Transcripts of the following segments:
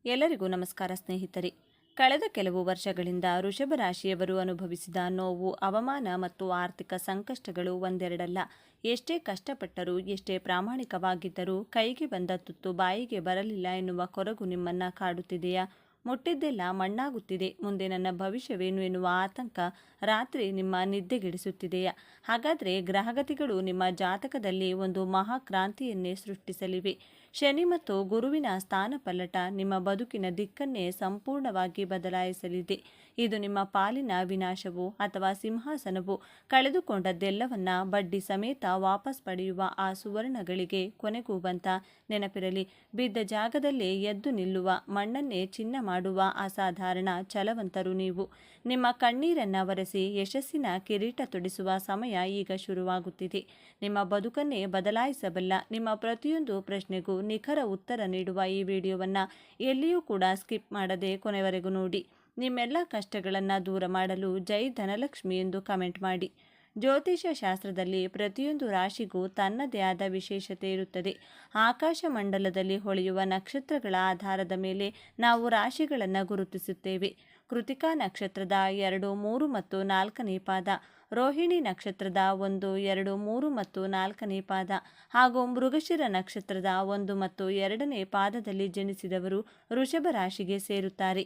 ಎಲ್ಲರಿಗೂ ನಮಸ್ಕಾರ ಸ್ನೇಹಿತರೆ. ಕಳೆದ ಕೆಲವು ವರ್ಷಗಳಿಂದ ವೃಷಭ ರಾಶಿಯವರು ಅನುಭವಿಸಿದ ನೋವು, ಅವಮಾನ ಮತ್ತು ಆರ್ಥಿಕ ಸಂಕಷ್ಟಗಳು ಒಂದೆರಡಲ್ಲ. ಎಷ್ಟೇ ಕಷ್ಟಪಟ್ಟರೂ, ಎಷ್ಟೇ ಪ್ರಾಮಾಣಿಕವಾಗಿದ್ದರೂ ಕೈಗೆ ಬಂದ ತುತ್ತು ಬಾಯಿಗೆ ಬರಲಿಲ್ಲ ಎನ್ನುವ ಕೊರಗು ನಿಮ್ಮನ್ನ ಕಾಡುತ್ತಿದೆಯಾ? ಮುಟ್ಟಿದ್ದೆಲ್ಲ ಮಣ್ಣಾಗುತ್ತಿದೆ, ಮುಂದೆ ನನ್ನ ಭವಿಷ್ಯವೇನು ಎನ್ನುವ ಆತಂಕ ರಾತ್ರಿ ನಿಮ್ಮ ನಿದ್ದೆಗೆಡಿಸುತ್ತಿದೆಯಾ? ಹಾಗಾದರೆ ಗ್ರಹಗತಿಗಳು ನಿಮ್ಮ ಜಾತಕದಲ್ಲಿ ಒಂದು ಮಹಾಕ್ರಾಂತಿಯನ್ನೇ ಸೃಷ್ಟಿಸಲಿವೆ. ಶನಿ ಮತ್ತು ಗುರುವಿನ ಸ್ಥಾನಪಲ್ಲಟ ನಿಮ್ಮ ಬದುಕಿನ ದಿಕ್ಕನ್ನೇ ಸಂಪೂರ್ಣವಾಗಿ ಬದಲಾಯಿಸಲಿದೆ. ಇದು ನಿಮ್ಮ ಪಾಲಿನ ವಿನಾಶವೋ ಅಥವಾ ಸಿಂಹಾಸನವೋ? ಕಳೆದುಕೊಂಡದ್ದೆಲ್ಲವನ್ನ ಬಡ್ಡಿ ಸಮೇತ ವಾಪಸ್ ಪಡೆಯುವ ಆ ಸುವರ್ಣಗಳಿಗೆ ಕೊನೆಗೂ ಬಂತ? ನೆನಪಿರಲಿ, ಬಿದ್ದ ಜಾಗದಲ್ಲೇ ಎದ್ದು ನಿಲ್ಲುವ, ಮಣ್ಣನ್ನೇ ಚಿನ್ನ ಮಾಡುವ ಅಸಾಧಾರಣ ಛಲವಂತರು ನೀವು. ನಿಮ್ಮ ಕಣ್ಣೀರನ್ನ ಒರೆಸಿ ಯಶಸ್ಸಿನ ಕಿರೀಟ ತೊಡಿಸುವ ಸಮಯ ಈಗ ಶುರುವಾಗುತ್ತಿದೆ. ನಿಮ್ಮ ಬದುಕನ್ನೇ ಬದಲಾಯಿಸಬಲ್ಲ ನಿಮ್ಮ ಪ್ರತಿಯೊಂದು ಪ್ರಶ್ನೆಗೂ ನಿಖರ ಉತ್ತರ ನೀಡುವ ಈ ವಿಡಿಯೋವನ್ನು ಎಲ್ಲಿಯೂ ಕೂಡ ಸ್ಕಿಪ್ ಮಾಡದೆ ಕೊನೆವರೆಗೂ ನೋಡಿ. ನಿಮ್ಮೆಲ್ಲ ಕಷ್ಟಗಳನ್ನು ದೂರ ಮಾಡಲು ಜೈ ಧನಲಕ್ಷ್ಮಿ ಎಂದು ಕಮೆಂಟ್ ಮಾಡಿ. ಜ್ಯೋತಿಷ್ಯ ಶಾಸ್ತ್ರದಲ್ಲಿ ಪ್ರತಿಯೊಂದು ರಾಶಿಗೂ ತನ್ನದೇ ಆದ ವಿಶೇಷತೆ ಇರುತ್ತದೆ. ಆಕಾಶ ಮಂಡಲದಲ್ಲಿ ಹೊಳೆಯುವ ನಕ್ಷತ್ರಗಳ ಆಧಾರದ ಮೇಲೆ ನಾವು ರಾಶಿಗಳನ್ನು ಗುರುತಿಸುತ್ತೇವೆ. ಕೃತಿಕಾ ನಕ್ಷತ್ರದ 2, 3 ಮತ್ತು 4ನೇ ಪಾದ, ರೋಹಿಣಿ ನಕ್ಷತ್ರದ 1, 2, 3 ಮತ್ತು 4ನೇ ಪಾದ ಹಾಗೂ ಮೃಗಶಿರ ನಕ್ಷತ್ರದ 1 ಮತ್ತು 2ನೇ ಪಾದದಲ್ಲಿ ಜನಿಸಿದವರು ವೃಷಭ ರಾಶಿಗೆ ಸೇರುತ್ತಾರೆ.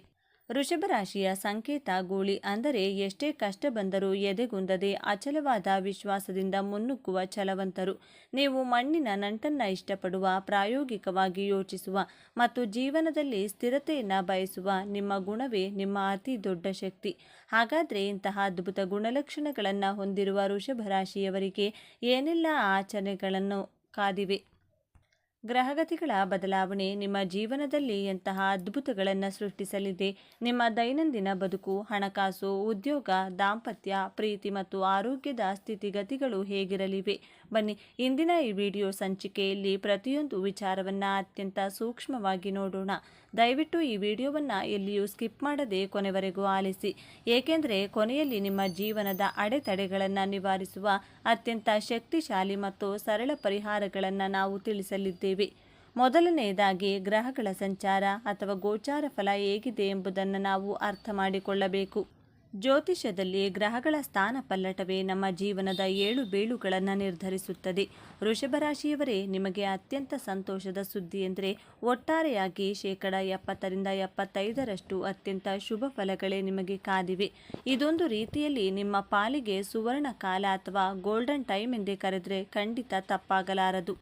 ವೃಷಭ ರಾಶಿಯ ಸಂಕೇತ ಗೂಳಿ, ಅಂದರೆ ಎಷ್ಟೇ ಕಷ್ಟ ಬಂದರೂ ಎದೆಗುಂದದೆ ಅಚಲವಾದ ವಿಶ್ವಾಸದಿಂದ ಮುನ್ನುಗ್ಗುವ ಛಲವಂತರು. ನೀವು ಮಣ್ಣಿನ ನಂಟನ್ನು ಇಷ್ಟಪಡುವ, ಪ್ರಾಯೋಗಿಕವಾಗಿ ಯೋಚಿಸುವ ಮತ್ತು ಜೀವನದಲ್ಲಿ ಸ್ಥಿರತೆಯನ್ನು ಬಯಸುವ ನಿಮ್ಮ ಗುಣವೇ ನಿಮ್ಮ ಅತಿ ದೊಡ್ಡ ಶಕ್ತಿ. ಹಾಗಾದರೆ ಇಂತಹ ಅದ್ಭುತ ಗುಣಲಕ್ಷಣಗಳನ್ನು ಹೊಂದಿರುವ ವೃಷಭ ರಾಶಿಯವರಿಗೆ ಏನೆಲ್ಲ ಆಚರಣೆಗಳನ್ನು ಕಾದಿವೆ? ಗ್ರಹಗತಿಗಳ ಬದಲಾವಣೆ ನಿಮ್ಮ ಜೀವನದಲ್ಲಿ ಎಂತಹ ಅದ್ಭುತಗಳನ್ನು ಸೃಷ್ಟಿಸಲಿದೆ? ನಿಮ್ಮ ದೈನಂದಿನ ಬದುಕು, ಹಣಕಾಸು, ಉದ್ಯೋಗ, ದಾಂಪತ್ಯ, ಪ್ರೀತಿ ಮತ್ತು ಆರೋಗ್ಯದ ಸ್ಥಿತಿಗತಿಗಳು ಹೇಗಿರಲಿವೆ? ಬನ್ನಿ, ಇಂದಿನ ಈ ವಿಡಿಯೋ ಸಂಚಿಕೆಯಲ್ಲಿ ಪ್ರತಿಯೊಂದು ವಿಚಾರವನ್ನು ಅತ್ಯಂತ ಸೂಕ್ಷ್ಮವಾಗಿ ನೋಡೋಣ. ದಯವಿಟ್ಟು ಈ ವಿಡಿಯೋವನ್ನು ಎಲ್ಲಿಯೂ ಸ್ಕಿಪ್ ಮಾಡದೆ ಕೊನೆವರೆಗೂ ಆಲಿಸಿ, ಏಕೆಂದರೆ ಕೊನೆಯಲ್ಲಿ ನಿಮ್ಮ ಜೀವನದ ಅಡೆತಡೆಗಳನ್ನು ನಿವಾರಿಸುವ ಅತ್ಯಂತ ಶಕ್ತಿಶಾಲಿ ಮತ್ತು ಸರಳ ಪರಿಹಾರಗಳನ್ನು ನಾವು ತಿಳಿಸಲಿದ್ದೇವೆ. ಮೊದಲನೆಯದಾಗಿ, ಗ್ರಹಗಳ ಸಂಚಾರ ಅಥವಾ ಗೋಚಾರ ಫಲ ಹೇಗಿದೆ ಎಂಬುದನ್ನು ನಾವು ಅರ್ಥ ಮಾಡಿಕೊಳ್ಳಬೇಕು. ಜ್ಯೋತಿಷ್ಯದಲ್ಲಿ ಗ್ರಹಗಳ ಸ್ಥಾನ ಪಲ್ಲಟವೇ ನಮ್ಮ ಜೀವನದ ಏಳು ಬೀಳುಗಳನ್ನು ನಿರ್ಧರಿಸುತ್ತದೆ. ವೃಷಭ ರಾಶಿಯವರೇ, ನಿಮಗೆ ಅತ್ಯಂತ ಸಂತೋಷದ ಸುದ್ದಿ ಎಂದರೆ ಒಟ್ಟಾರೆಯಾಗಿ 70-75% ಅತ್ಯಂತ ಶುಭ ಫಲಗಳೇ ನಿಮಗೆ ಕಾದಿವೆ. ಇದೊಂದು ರೀತಿಯಲ್ಲಿ ನಿಮ್ಮ ಪಾಲಿಗೆ ಸುವರ್ಣ ಕಾಲ ಅಥವಾ ಗೋಲ್ಡನ್ ಟೈಮ್ ಎಂದೇ ಕರೆದರೆ ಖಂಡಿತ ತಪ್ಪಾಗಲಾರದು.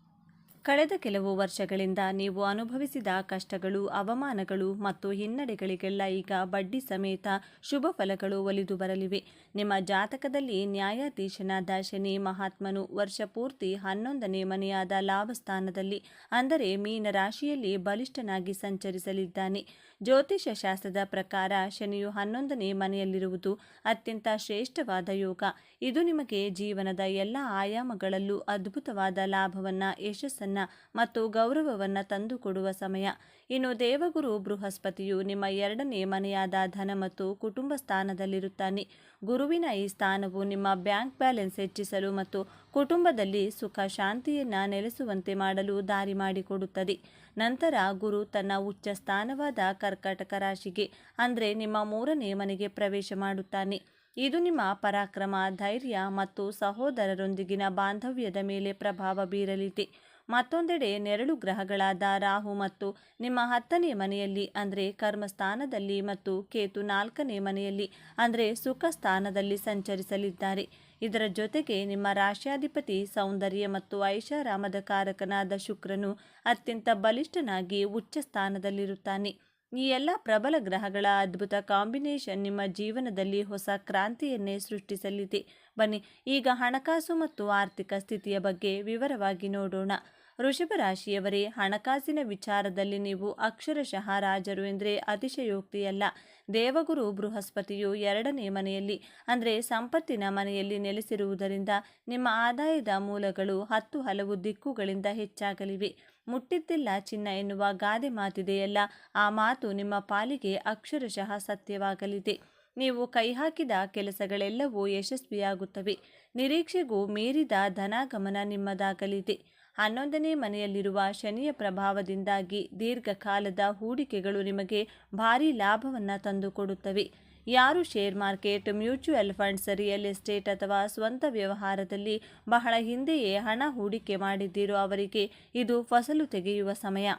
ಕಳೆದ ಕೆಲವು ವರ್ಷಗಳಿಂದ ನೀವು ಅನುಭವಿಸಿದ ಕಷ್ಟಗಳು, ಅವಮಾನಗಳು ಮತ್ತು ಹಿನ್ನಡೆಗಳಿಗೆಲ್ಲ ಈಗ ಬಡ್ಡಿ ಸಮೇತ ಶುಭ ಫಲಗಳು ಒಲಿದು ಬರಲಿವೆ. ನಿಮ್ಮ ಜಾತಕದಲ್ಲಿ ನ್ಯಾಯಾಧೀಶನಾದ ಶನಿ ಮಹಾತ್ಮನು ವರ್ಷ ಪೂರ್ತಿ 11ನೇ ಮನೆಯಾದ ಲಾಭಸ್ಥಾನದಲ್ಲಿ, ಅಂದರೆ ಮೀನ ರಾಶಿಯಲ್ಲಿ ಬಲಿಷ್ಠನಾಗಿ ಸಂಚರಿಸಲಿದ್ದಾನೆ. ಜ್ಯೋತಿಷ್ಯ ಶಾಸ್ತ್ರದ ಪ್ರಕಾರ ಶನಿಯು 11ನೇ ಮನೆಯಲ್ಲಿರುವುದು ಅತ್ಯಂತ ಶ್ರೇಷ್ಠವಾದ ಯೋಗ. ಇದು ನಿಮಗೆ ಜೀವನದ ಎಲ್ಲ ಆಯಾಮಗಳಲ್ಲೂ ಅದ್ಭುತವಾದ ಲಾಭವನ್ನು, ಯಶಸ್ಸನ್ನು ಮತ್ತು ಗೌರವವನ್ನು ತಂದುಕೊಡುವ ಸಮಯ. ಇನ್ನು ದೇವಗುರು ಬೃಹಸ್ಪತಿಯು ನಿಮ್ಮ 2ನೇ ಮನೆಯಾದ ಧನ ಮತ್ತು ಕುಟುಂಬ ಸ್ಥಾನದಲ್ಲಿರುತ್ತಾನೆ. ಗುರುವಿನ ಈ ಸ್ಥಾನವು ನಿಮ್ಮ ಬ್ಯಾಂಕ್ ಬ್ಯಾಲೆನ್ಸ್ ಹೆಚ್ಚಿಸಲು ಮತ್ತು ಕುಟುಂಬದಲ್ಲಿ ಸುಖ ಶಾಂತಿಯನ್ನು ನೆಲೆಸುವಂತೆ ಮಾಡಲು ದಾರಿ ಮಾಡಿಕೊಡುತ್ತದೆ. ನಂತರ ಗುರು ತನ್ನ ಉಚ್ಚ ಸ್ಥಾನವಾದ ಕರ್ಕಾಟಕ ರಾಶಿಗೆ, ಅಂದರೆ ನಿಮ್ಮ 3ನೇ ಮನೆಗೆ ಪ್ರವೇಶ ಮಾಡುತ್ತಾನೆ. ಇದು ನಿಮ್ಮ ಪರಾಕ್ರಮ, ಧೈರ್ಯ ಮತ್ತು ಸಹೋದರರೊಂದಿಗಿನ ಬಾಂಧವ್ಯದ ಮೇಲೆ ಪ್ರಭಾವ ಬೀರಲಿದೆ. ಮತ್ತೊಂದೆಡೆ ನೆರಳು ಗ್ರಹಗಳಾದ ರಾಹು ಮತ್ತು ನಿಮ್ಮ 10ನೇ ಮನೆಯಲ್ಲಿ, ಅಂದರೆ ಕರ್ಮಸ್ಥಾನದಲ್ಲಿ, ಮತ್ತು ಕೇತು 4ನೇ ಮನೆಯಲ್ಲಿ, ಅಂದರೆ ಸುಖ ಸ್ಥಾನದಲ್ಲಿ ಸಂಚರಿಸಲಿದ್ದಾರೆ. ಇದರ ಜೊತೆಗೆ ನಿಮ್ಮ ರಾಶ್ಯಾಧಿಪತಿ ಸೌಂದರ್ಯ ಮತ್ತು ಐಷಾರಾಮದ ಕಾರಕನಾದ ಶುಕ್ರನು ಅತ್ಯಂತ ಬಲಿಷ್ಠನಾಗಿ ಉಚ್ಚ ಸ್ಥಾನದಲ್ಲಿರುತ್ತಾನೆ. ಈ ಎಲ್ಲ ಪ್ರಬಲ ಗ್ರಹಗಳ ಅದ್ಭುತ ಕಾಂಬಿನೇಷನ್ ನಿಮ್ಮ ಜೀವನದಲ್ಲಿ ಹೊಸ ಕ್ರಾಂತಿಯನ್ನೇ ಸೃಷ್ಟಿಸಲಿದೆ. ಬನ್ನಿ, ಈಗ ಹಣಕಾಸು ಮತ್ತು ಆರ್ಥಿಕ ಸ್ಥಿತಿಯ ಬಗ್ಗೆ ವಿವರವಾಗಿ ನೋಡೋಣ. ವೃಷಭ ರಾಶಿಯವರೇ, ಹಣಕಾಸಿನ ವಿಚಾರದಲ್ಲಿ ನೀವು ಅಕ್ಷರಶಃ ರಾಜರು ಎಂದರೆ ಅತಿಶಯೋಕ್ತಿಯಲ್ಲ. ದೇವಗುರು ಬೃಹಸ್ಪತಿಯು 2ನೇ ಮನೆಯಲ್ಲಿ, ಅಂದರೆ ಸಂಪತ್ತಿನ ಮನೆಯಲ್ಲಿ ನೆಲೆಸಿರುವುದರಿಂದ ನಿಮ್ಮ ಆದಾಯದ ಮೂಲಗಳು 10 ಹಲವು ದಿಕ್ಕುಗಳಿಂದ ಹೆಚ್ಚಾಗಲಿವೆ. ಮುಟ್ಟಿದ್ದೆಲ್ಲ ಚಿನ್ನ ಎನ್ನುವ ಗಾದೆ ಮಾತಿದೆಯಲ್ಲ, ಆ ಮಾತು ನಿಮ್ಮ ಪಾಲಿಗೆ ಅಕ್ಷರಶಃ ಸತ್ಯವಾಗಲಿದೆ. ನೀವು ಕೈ ಹಾಕಿದ ಕೆಲಸಗಳೆಲ್ಲವೂ ಯಶಸ್ವಿಯಾಗುತ್ತವೆ. ನಿರೀಕ್ಷೆಗೂ ಮೀರಿದ ಧನಾಗಮನ ನಿಮ್ಮದಾಗಲಿದೆ. 11ನೇ ಮನೆಯಲ್ಲಿರುವ ಶನಿಯ ಪ್ರಭಾವದಿಂದಾಗಿ ದೀರ್ಘಕಾಲದ ಹೂಡಿಕೆಗಳು ನಿಮಗೆ ಭಾರೀ ಲಾಭವನ್ನು ತಂದುಕೊಡುತ್ತವೆ. ಯಾರು share market, mutual funds, real estate ಅಥವಾ ಸ್ವಂತ ವ್ಯವಹಾರದಲ್ಲಿ ಬಹಳ ಹಿಂದೆಯೇ ಹಣ ಹೂಡಿಕೆ ಮಾಡಿದ್ದೀರೋ ಅವರಿಗೆ ಇದು ಫಸಲು ತೆಗೆಯುವ ಸಮಯ.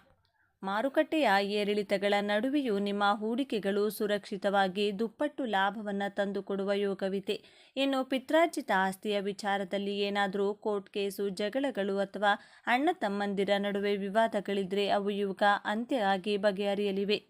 ಮಾರುಕಟ್ಟೆಯ ಏರಿಳಿತಗಳ ನಡುವೆಯೂ ನಿಮ್ಮ ಹೂಡಿಕೆಗಳು ಸುರಕ್ಷಿತವಾಗಿ ದುಪ್ಪಟ್ಟು ಲಾಭವನ್ನು ತಂದುಕೊಡುವ ಯೋಗವಿದೆ. ಇನ್ನು ಪಿತ್ರಾರ್ಜಿತ ಆಸ್ತಿಯ ವಿಚಾರದಲ್ಲಿ ಏನಾದರೂ ಕೋರ್ಟ್ ಕೇಸು, ಜಗಳಗಳು ಅಥವಾ ಅಣ್ಣ ತಮ್ಮಂದಿರ ನಡುವೆ ವಿವಾದಗಳಿದ್ರೆ ಅವು ಇವಾಗ ಅಂತ್ಯ ಆಗಿ ಬಗೆಹರಿಯಲಿವೆ.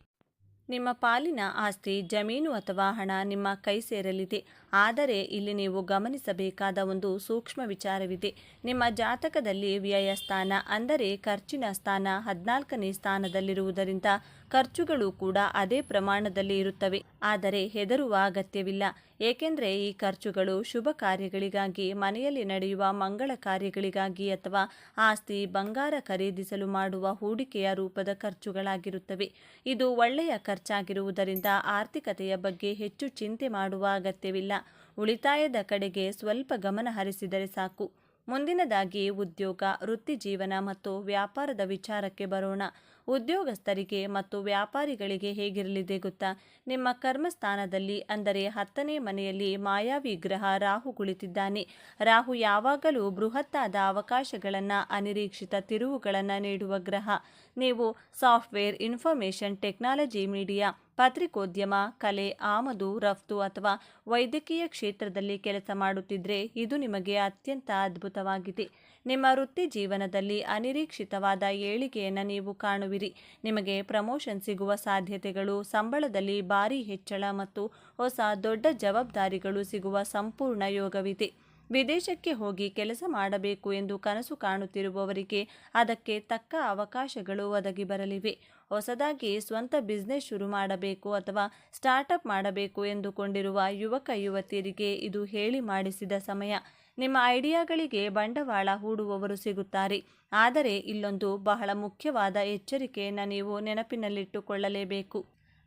ನಿಮ್ಮ ಪಾಲಿನ ಆಸ್ತಿ, ಜಮೀನು ಅಥವಾ ಹಣ ನಿಮ್ಮ ಕೈ ಸೇರಲಿದೆ. ಆದರೆ ಇಲ್ಲಿ ನೀವು ಗಮನಿಸಬೇಕಾದ ಒಂದು ಸೂಕ್ಷ್ಮ ವಿಚಾರವಿದೆ. ನಿಮ್ಮ ಜಾತಕದಲ್ಲಿ ವ್ಯಯ ಸ್ಥಾನ ಅಂದರೆ ಖರ್ಚಿನ ಸ್ಥಾನ 14ನೇ ಸ್ಥಾನದಲ್ಲಿರುವುದರಿಂದ ಖರ್ಚುಗಳು ಕೂಡ ಅದೇ ಪ್ರಮಾಣದಲ್ಲಿ ಇರುತ್ತವೆ. ಆದರೆ ಹೆದರುವ ಅಗತ್ಯವಿಲ್ಲ. ಏಕೆಂದರೆ ಈ ಖರ್ಚುಗಳು ಶುಭ ಕಾರ್ಯಗಳಿಗಾಗಿ, ಮನೆಯಲ್ಲಿ ನಡೆಯುವ ಮಂಗಳ ಕಾರ್ಯಗಳಿಗಾಗಿ ಅಥವಾ ಆಸ್ತಿ, ಬಂಗಾರ ಖರೀದಿಸಲು ಮಾಡುವ ಹೂಡಿಕೆಯ ರೂಪದ ಖರ್ಚುಗಳಾಗಿರುತ್ತವೆ. ಇದು ಒಳ್ಳೆಯ ಖರ್ಚಾಗಿರುವುದರಿಂದ ಆರ್ಥಿಕತೆಯ ಬಗ್ಗೆ ಹೆಚ್ಚು ಚಿಂತೆ ಮಾಡುವ ಅಗತ್ಯವಿಲ್ಲ. ಉಳಿತಾಯದ ಕಡೆಗೆ ಸ್ವಲ್ಪ ಗಮನ ಹರಿಸಿದರೆ ಸಾಕು. ಮುಂದಿನದಾಗಿ ಉದ್ಯೋಗ, ವೃತ್ತಿ ಜೀವನ ಮತ್ತು ವ್ಯಾಪಾರದ ವಿಚಾರಕ್ಕೆ ಬರೋಣ. ಉದ್ಯೋಗಸ್ಥರಿಗೆ ಮತ್ತು ವ್ಯಾಪಾರಿಗಳಿಗೆ ಹೇಗಿರಲಿದೆ ಗೊತ್ತಾ? ನಿಮ್ಮ ಕರ್ಮಸ್ಥಾನದಲ್ಲಿ ಅಂದರೆ 10ನೇ ಮನೆಯಲ್ಲಿ ಮಾಯಾವಿ ಗ್ರಹ ರಾಹು ಕುಳಿತಿದ್ದಾನೆ. ರಾಹು ಯಾವಾಗಲೂ ಬೃಹತ್ತಾದ ಅವಕಾಶಗಳನ್ನು, ಅನಿರೀಕ್ಷಿತ ತಿರುವುಗಳನ್ನು ನೀಡುವ ಗ್ರಹ. ನೀವು ಸಾಫ್ಟ್ವೇರ್, ಇನ್ಫಾರ್ಮೇಷನ್ ಟೆಕ್ನಾಲಜಿ, ಮೀಡಿಯಾ, ಪತ್ರಿಕೋದ್ಯಮ, ಕಲೆ, ಆಮದು ರಫ್ತು ಅಥವಾ ವೈದ್ಯಕೀಯ ಕ್ಷೇತ್ರದಲ್ಲಿ ಕೆಲಸ ಮಾಡುತ್ತಿದ್ದರೆ ಇದು ನಿಮಗೆ ಅತ್ಯಂತ ಅದ್ಭುತವಾಗಿದೆ. ನಿಮ್ಮ ವೃತ್ತಿ ಜೀವನದಲ್ಲಿ ಅನಿರೀಕ್ಷಿತವಾದ ಏಳಿಗೆಯನ್ನು ನೀವು ಕಾಣುವಿರಿ. ನಿಮಗೆ ಪ್ರಮೋಷನ್ ಸಿಗುವ ಸಾಧ್ಯತೆಗಳು, ಸಂಬಳದಲ್ಲಿ ಭಾರೀ ಹೆಚ್ಚಳ ಮತ್ತು ಹೊಸ ದೊಡ್ಡ ಜವಾಬ್ದಾರಿಗಳು ಸಿಗುವ ಸಂಪೂರ್ಣ ಯೋಗವಿದೆ. ವಿದೇಶಕ್ಕೆ ಹೋಗಿ ಕೆಲಸ ಮಾಡಬೇಕು ಎಂದು ಕನಸು ಕಾಣುತ್ತಿರುವವರಿಗೆ ಅದಕ್ಕೆ ತಕ್ಕ ಅವಕಾಶಗಳು ಒದಗಿ ಬರಲಿವೆ. ಹೊಸದಾಗಿ ಸ್ವಂತ ಬಿಸ್ನೆಸ್ ಶುರು ಮಾಡಬೇಕು ಅಥವಾ ಸ್ಟಾರ್ಟಪ್ ಮಾಡಬೇಕು ಎಂದುಕೊಂಡಿರುವ ಯುವಕ ಯುವತಿಯರಿಗೆ ಇದು ಹೇಳಿ ಮಾಡಿಸಿದ ಸಮಯ. ನಿಮ್ಮ ಐಡಿಯಾಗಳಿಗೆ ಬಂಡವಾಳ ಹೂಡುವವರು ಸಿಗುತ್ತಾರೆ. ಆದರೆ ಇಲ್ಲೊಂದು ಬಹಳ ಮುಖ್ಯವಾದ ಎಚ್ಚರಿಕೆಯನ್ನು ನೀವು ನೆನಪಿನಲ್ಲಿಟ್ಟುಕೊಳ್ಳಲೇಬೇಕು.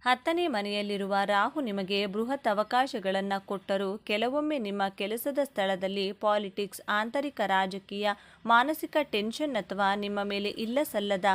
10ನೇ ಮನೆಯಲ್ಲಿರುವ ರಾಹು ನಿಮಗೆ ಬೃಹತ್ ಅವಕಾಶಗಳನ್ನು ಕೊಟ್ಟರೂ ಕೆಲವೊಮ್ಮೆ ನಿಮ್ಮ ಕೆಲಸದ ಸ್ಥಳದಲ್ಲಿ ಪಾಲಿಟಿಕ್ಸ್, ಆಂತರಿಕ ರಾಜಕೀಯ, ಮಾನಸಿಕ ಟೆನ್ಷನ್ ಅಥವಾ ನಿಮ್ಮ ಮೇಲೆ ಇಲ್ಲಸಲ್ಲದ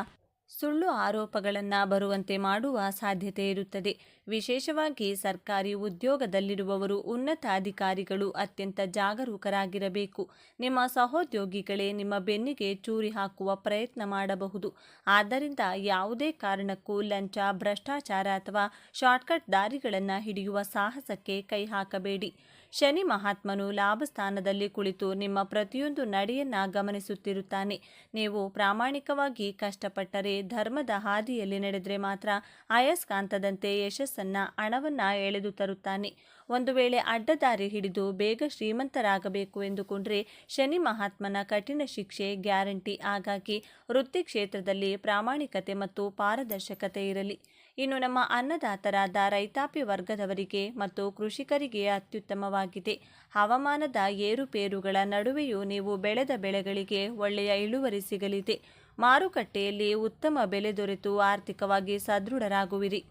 ಸುಳ್ಳು ಆರೋಪಗಳನ್ನು ಬರುವಂತೆ ಮಾಡುವ ಸಾಧ್ಯತೆ ಇರುತ್ತದೆ. ವಿಶೇಷವಾಗಿ ಸರ್ಕಾರಿ ಉದ್ಯೋಗದಲ್ಲಿರುವವರು, ಉನ್ನತ ಅಧಿಕಾರಿಗಳು ಅತ್ಯಂತ ಜಾಗರೂಕರಾಗಿರಬೇಕು. ನಿಮ್ಮ ಸಹೋದ್ಯೋಗಿಗಳೇ ನಿಮ್ಮ ಬೆನ್ನಿಗೆ ಚೂರಿ ಹಾಕುವ ಪ್ರಯತ್ನ ಮಾಡಬಹುದು. ಆದ್ದರಿಂದ ಯಾವುದೇ ಕಾರಣಕ್ಕೂ ಲಂಚ, ಭ್ರಷ್ಟಾಚಾರ ಅಥವಾ ಶಾರ್ಟ್ಕಟ್ ದಾರಿಗಳನ್ನು ಹಿಡಿಯುವ ಸಾಹಸಕ್ಕೆ ಕೈ ಹಾಕಬೇಡಿ. ಶನಿ ಮಹಾತ್ಮನು ಲಾಭಸ್ಥಾನದಲ್ಲಿ ಕುಳಿತು ನಿಮ್ಮ ಪ್ರತಿಯೊಂದು ನಡೆಯನ್ನ ಗಮನಿಸುತ್ತಿರುತ್ತಾನೆ. ನೀವು ಪ್ರಾಮಾಣಿಕವಾಗಿ ಕಷ್ಟಪಟ್ಟರೆ, ಧರ್ಮದ ಹಾದಿಯಲ್ಲಿ ನಡೆದರೆ ಮಾತ್ರ ಅಯಸ್ಕಾಂತದಂತೆ ಯಶಸ್ಸನ್ನ, ಹಣವನ್ನ ಎಳೆದು ತರುತ್ತಾನೆ. ಒಂದು ವೇಳೆ ಅಡ್ಡದಾರಿ ಹಿಡಿದು ಬೇಗ ಶ್ರೀಮಂತರಾಗಬೇಕು ಎಂದುಕೊಂಡ್ರೆ ಶನಿ ಮಹಾತ್ಮನ ಕಠಿಣ ಶಿಕ್ಷೆ ಗ್ಯಾರಂಟಿ. ಹಾಗಾಗಿ ವೃತ್ತಿ ಕ್ಷೇತ್ರದಲ್ಲಿ ಪ್ರಾಮಾಣಿಕತೆ ಮತ್ತು ಪಾರದರ್ಶಕತೆ ಇರಲಿ. ಇನ್ನು ನಮ್ಮ ಅನ್ನದಾತರಾದ ರೈತಾಪಿ ವರ್ಗದವರಿಗೆ ಮತ್ತು ಕೃಷಿಕರಿಗೆ ಅತ್ಯುತ್ತಮವಾಗಿದೆ. ಹವಾಮಾನದ ಏರುಪೇರುಗಳ ನಡುವೆಯೂ ನೀವು ಬೆಳೆದ ಬೆಳೆಗಳಿಗೆ ಒಳ್ಳೆಯ ಇಳುವರಿ ಸಿಗಲಿದೆ. ಮಾರುಕಟ್ಟೆಯಲ್ಲಿ ಉತ್ತಮ ಬೆಲೆ ದೊರೆತು ಆರ್ಥಿಕವಾಗಿ ಸದೃಢರಾಗುವಿರಿ.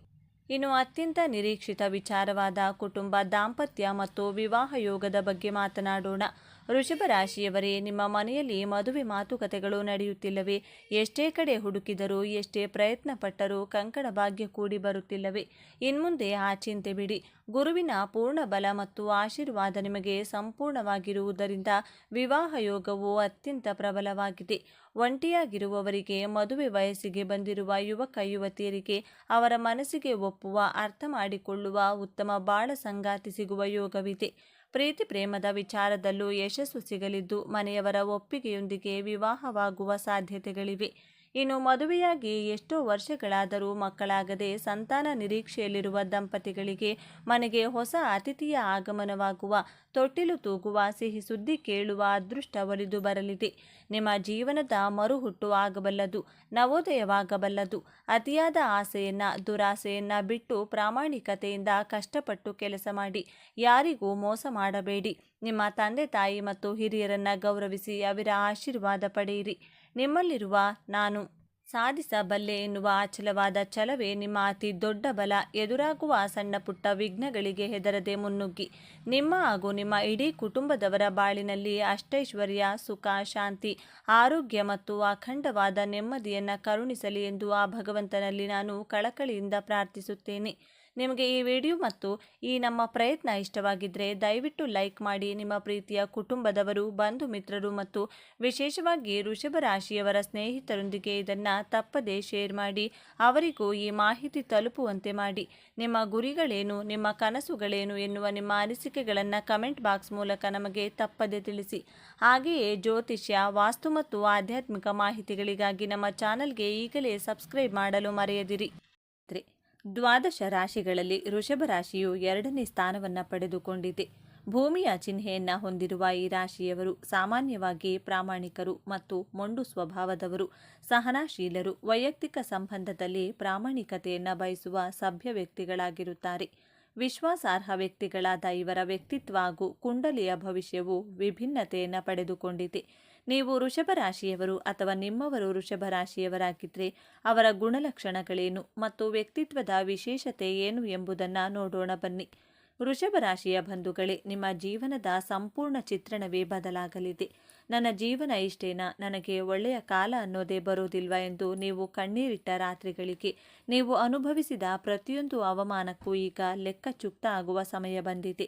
ಇನ್ನು ಅತ್ಯಂತ ನಿರೀಕ್ಷಿತ ವಿಚಾರವಾದ ಕುಟುಂಬ, ದಾಂಪತ್ಯ ಮತ್ತು ವಿವಾಹ ಯೋಗದ ಬಗ್ಗೆ ಮಾತನಾಡೋಣ. ವೃಷಭ ರಾಶಿಯವರೇ, ನಿಮ್ಮ ಮನೆಯಲ್ಲಿ ಮದುವೆ ಮಾತುಕತೆಗಳು ನಡೆಯುತ್ತಿಲ್ಲವೇ? ಎಷ್ಟೇ ಕಡೆ ಹುಡುಕಿದರೂ, ಎಷ್ಟೇ ಪ್ರಯತ್ನ ಪಟ್ಟರೂ ಕಂಕಣ ಭಾಗ್ಯ ಕೂಡಿ ಬರುತ್ತಿಲ್ಲವೇ? ಇನ್ಮುಂದೆ ಆ ಚಿಂತೆ ಬಿಡಿ. ಗುರುವಿನ ಪೂರ್ಣ ಬಲ ಮತ್ತು ಆಶೀರ್ವಾದ ನಿಮಗೆ ಸಂಪೂರ್ಣವಾಗಿರುವುದರಿಂದ ವಿವಾಹ ಯೋಗವು ಅತ್ಯಂತ ಪ್ರಬಲವಾಗಿದೆ. ಒಂಟಿಯಾಗಿರುವವರಿಗೆ, ಮದುವೆ ವಯಸ್ಸಿಗೆ ಬಂದಿರುವ ಯುವಕ ಯುವತಿಯರಿಗೆ ಅವರ ಮನಸ್ಸಿಗೆ ಒಪ್ಪುವ, ಅರ್ಥ ಮಾಡಿಕೊಳ್ಳುವ ಉತ್ತಮ ಬಾಳ ಸಂಗಾತಿ ಸಿಗುವ ಯೋಗವಿದೆ. ಪ್ರೀತಿ ಪ್ರೇಮದ ವಿಚಾರದಲ್ಲೂ ಯಶಸ್ಸು ಸಿಗಲಿದ್ದು ಮನೆಯವರ ಒಪ್ಪಿಗೆಯೊಂದಿಗೆ ವಿವಾಹವಾಗುವ ಸಾಧ್ಯತೆಗಳಿವೆ. ಇನ್ನು ಮದುವೆಯಾಗಿ ಎಷ್ಟೋ ವರ್ಷಗಳಾದರೂ ಮಕ್ಕಳಾಗದೆ ಸಂತಾನ ನಿರೀಕ್ಷೆಯಲ್ಲಿರುವ ದಂಪತಿಗಳಿಗೆ ಮನೆಗೆ ಹೊಸ ಅತಿಥಿಯ ಆಗಮನವಾಗುವ, ತೊಟ್ಟಿಲು ತೂಗುವ, ಸಿಹಿ ಸುದ್ದಿ ಕೇಳುವ ಅದೃಷ್ಟ ಒಲಿದು ಬರಲಿದೆ. ನಿಮ್ಮ ಜೀವನದ ಮರುಹುಟ್ಟು ಆಗಬಲ್ಲದು, ನವೋದಯವಾಗಬಲ್ಲದು. ಅತಿಯಾದ ಆಸೆಯನ್ನ, ದುರಾಸೆಯನ್ನ ಬಿಟ್ಟು ಪ್ರಾಮಾಣಿಕತೆಯಿಂದ ಕಷ್ಟಪಟ್ಟು ಕೆಲಸ ಮಾಡಿ. ಯಾರಿಗೂ ಮೋಸ ಮಾಡಬೇಡಿ. ನಿಮ್ಮ ತಂದೆ ತಾಯಿ ಮತ್ತು ಹಿರಿಯರನ್ನ ಗೌರವಿಸಿ ಅವರ ಆಶೀರ್ವಾದ ಪಡೆಯಿರಿ. ನಿಮ್ಮಲ್ಲಿರುವ ನಾನು ಸಾಧಿಸಬಲ್ಲೆ ಎನ್ನುವ ಅಚಲವಾದ ಛಲವೇ ನಿಮ್ಮ ಅತಿ ದೊಡ್ಡ ಬಲ. ಎದುರಾಗುವ ಸಣ್ಣ ಪುಟ್ಟ ವಿಘ್ನಗಳಿಗೆ ಹೆದರದೆ ಮುನ್ನುಗ್ಗಿ. ನಿಮ್ಮ ಹಾಗೂ ನಿಮ್ಮ ಇಡೀ ಕುಟುಂಬದವರ ಬಾಳಿನಲ್ಲಿ ಅಷ್ಟೈಶ್ವರ್ಯ, ಸುಖ, ಶಾಂತಿ, ಆರೋಗ್ಯ ಮತ್ತು ಅಖಂಡವಾದ ನೆಮ್ಮದಿಯನ್ನು ಕರುಣಿಸಲಿ ಎಂದು ಆ ಭಗವಂತನಲ್ಲಿ ನಾನು ಕಳಕಳಿಯಿಂದ ಪ್ರಾರ್ಥಿಸುತ್ತೇನೆ. ನಿಮಗೆ ಈ ವಿಡಿಯೋ ಮತ್ತು ಈ ನಮ್ಮ ಪ್ರಯತ್ನ ಇಷ್ಟವಾಗಿದ್ದರೆ ದಯವಿಟ್ಟು ಲೈಕ್ ಮಾಡಿ. ನಿಮ್ಮ ಪ್ರೀತಿಯ ಕುಟುಂಬದವರು, ಬಂಧು ಮಿತ್ರರು ಮತ್ತು ವಿಶೇಷವಾಗಿ ವೃಷಭ ರಾಶಿಯವರ ಸ್ನೇಹಿತರೊಂದಿಗೆ ಇದನ್ನು ತಪ್ಪದೇ ಶೇರ್ ಮಾಡಿ. ಅವರಿಗೂ ಈ ಮಾಹಿತಿ ತಲುಪುವಂತೆ ಮಾಡಿ. ನಿಮ್ಮ ಗುರಿಗಳೇನು, ನಿಮ್ಮ ಕನಸುಗಳೇನು ಎನ್ನುವ ನಿಮ್ಮ ಅನಿಸಿಕೆಗಳನ್ನು ಕಮೆಂಟ್ ಬಾಕ್ಸ್ ಮೂಲಕ ನಮಗೆ ತಪ್ಪದೇ ತಿಳಿಸಿ. ಹಾಗೆಯೇ ಜ್ಯೋತಿಷ್ಯ, ವಾಸ್ತು ಮತ್ತು ಆಧ್ಯಾತ್ಮಿಕ ಮಾಹಿತಿಗಳಿಗಾಗಿ ನಮ್ಮ ಚಾನಲ್ಗೆ ಈಗಲೇ ಸಬ್ಸ್ಕ್ರೈಬ್ ಮಾಡಲು ಮರೆಯದಿರಿ. ದ್ವಾದಶ ರಾಶಿಗಳಲ್ಲಿ ವೃಷಭ ರಾಶಿಯು 2ನೇ ಸ್ಥಾನವನ್ನು ಪಡೆದುಕೊಂಡಿದೆ. ಭೂಮಿಯ ಚಿಹ್ನೆಯನ್ನು ಹೊಂದಿರುವ ಈ ರಾಶಿಯವರು ಸಾಮಾನ್ಯವಾಗಿ ಪ್ರಾಮಾಣಿಕರು ಮತ್ತು ಮೊಂಡು ಸ್ವಭಾವದವರು, ಸಹನಾಶೀಲರು, ವೈಯಕ್ತಿಕ ಸಂಬಂಧದಲ್ಲಿ ಪ್ರಾಮಾಣಿಕತೆಯನ್ನು ಬಯಸುವ ಸಭ್ಯ ವ್ಯಕ್ತಿಗಳಾಗಿರುತ್ತಾರೆ. ವಿಶ್ವಾಸಾರ್ಹ ವ್ಯಕ್ತಿಗಳಾದ ಇವರ ವ್ಯಕ್ತಿತ್ವ ಹಾಗೂ ಕುಂಡಲಿಯ ಭವಿಷ್ಯವು ವಿಭಿನ್ನತೆಯನ್ನು ಪಡೆದುಕೊಂಡಿದೆ. ನೀವು ವೃಷಭ ರಾಶಿಯವರು ಅಥವಾ ನಿಮ್ಮವರು ವೃಷಭ ರಾಶಿಯವರಾಗಿದ್ದರೆ ಅವರ ಗುಣಲಕ್ಷಣಗಳೇನು ಮತ್ತು ವ್ಯಕ್ತಿತ್ವದ ವಿಶೇಷತೆ ಏನು ಎಂಬುದನ್ನು ನೋಡೋಣ ಬನ್ನಿ. ವೃಷಭ ರಾಶಿಯ ಬಂಧುಗಳೇ, ನಿಮ್ಮ ಜೀವನದ ಸಂಪೂರ್ಣ ಚಿತ್ರಣವೇ ಬದಲಾಗಲಿದೆ. ನನ್ನ ಜೀವನ ಇಷ್ಟೇನಾ, ನನಗೆ ಒಳ್ಳೆಯ ಕಾಲ ಅನ್ನೋದೇ ಬರೋದಿಲ್ವಾ ಎಂದು ನೀವು ಕಣ್ಣೀರಿಟ್ಟ ರಾತ್ರಿಗಳಿಗೆ, ನೀವು ಅನುಭವಿಸಿದ ಪ್ರತಿಯೊಂದು ಅವಮಾನಕ್ಕೂ ಈಗ ಲೆಕ್ಕ ಚುಕ್ತ ಆಗುವ ಸಮಯ ಬಂದಿದೆ.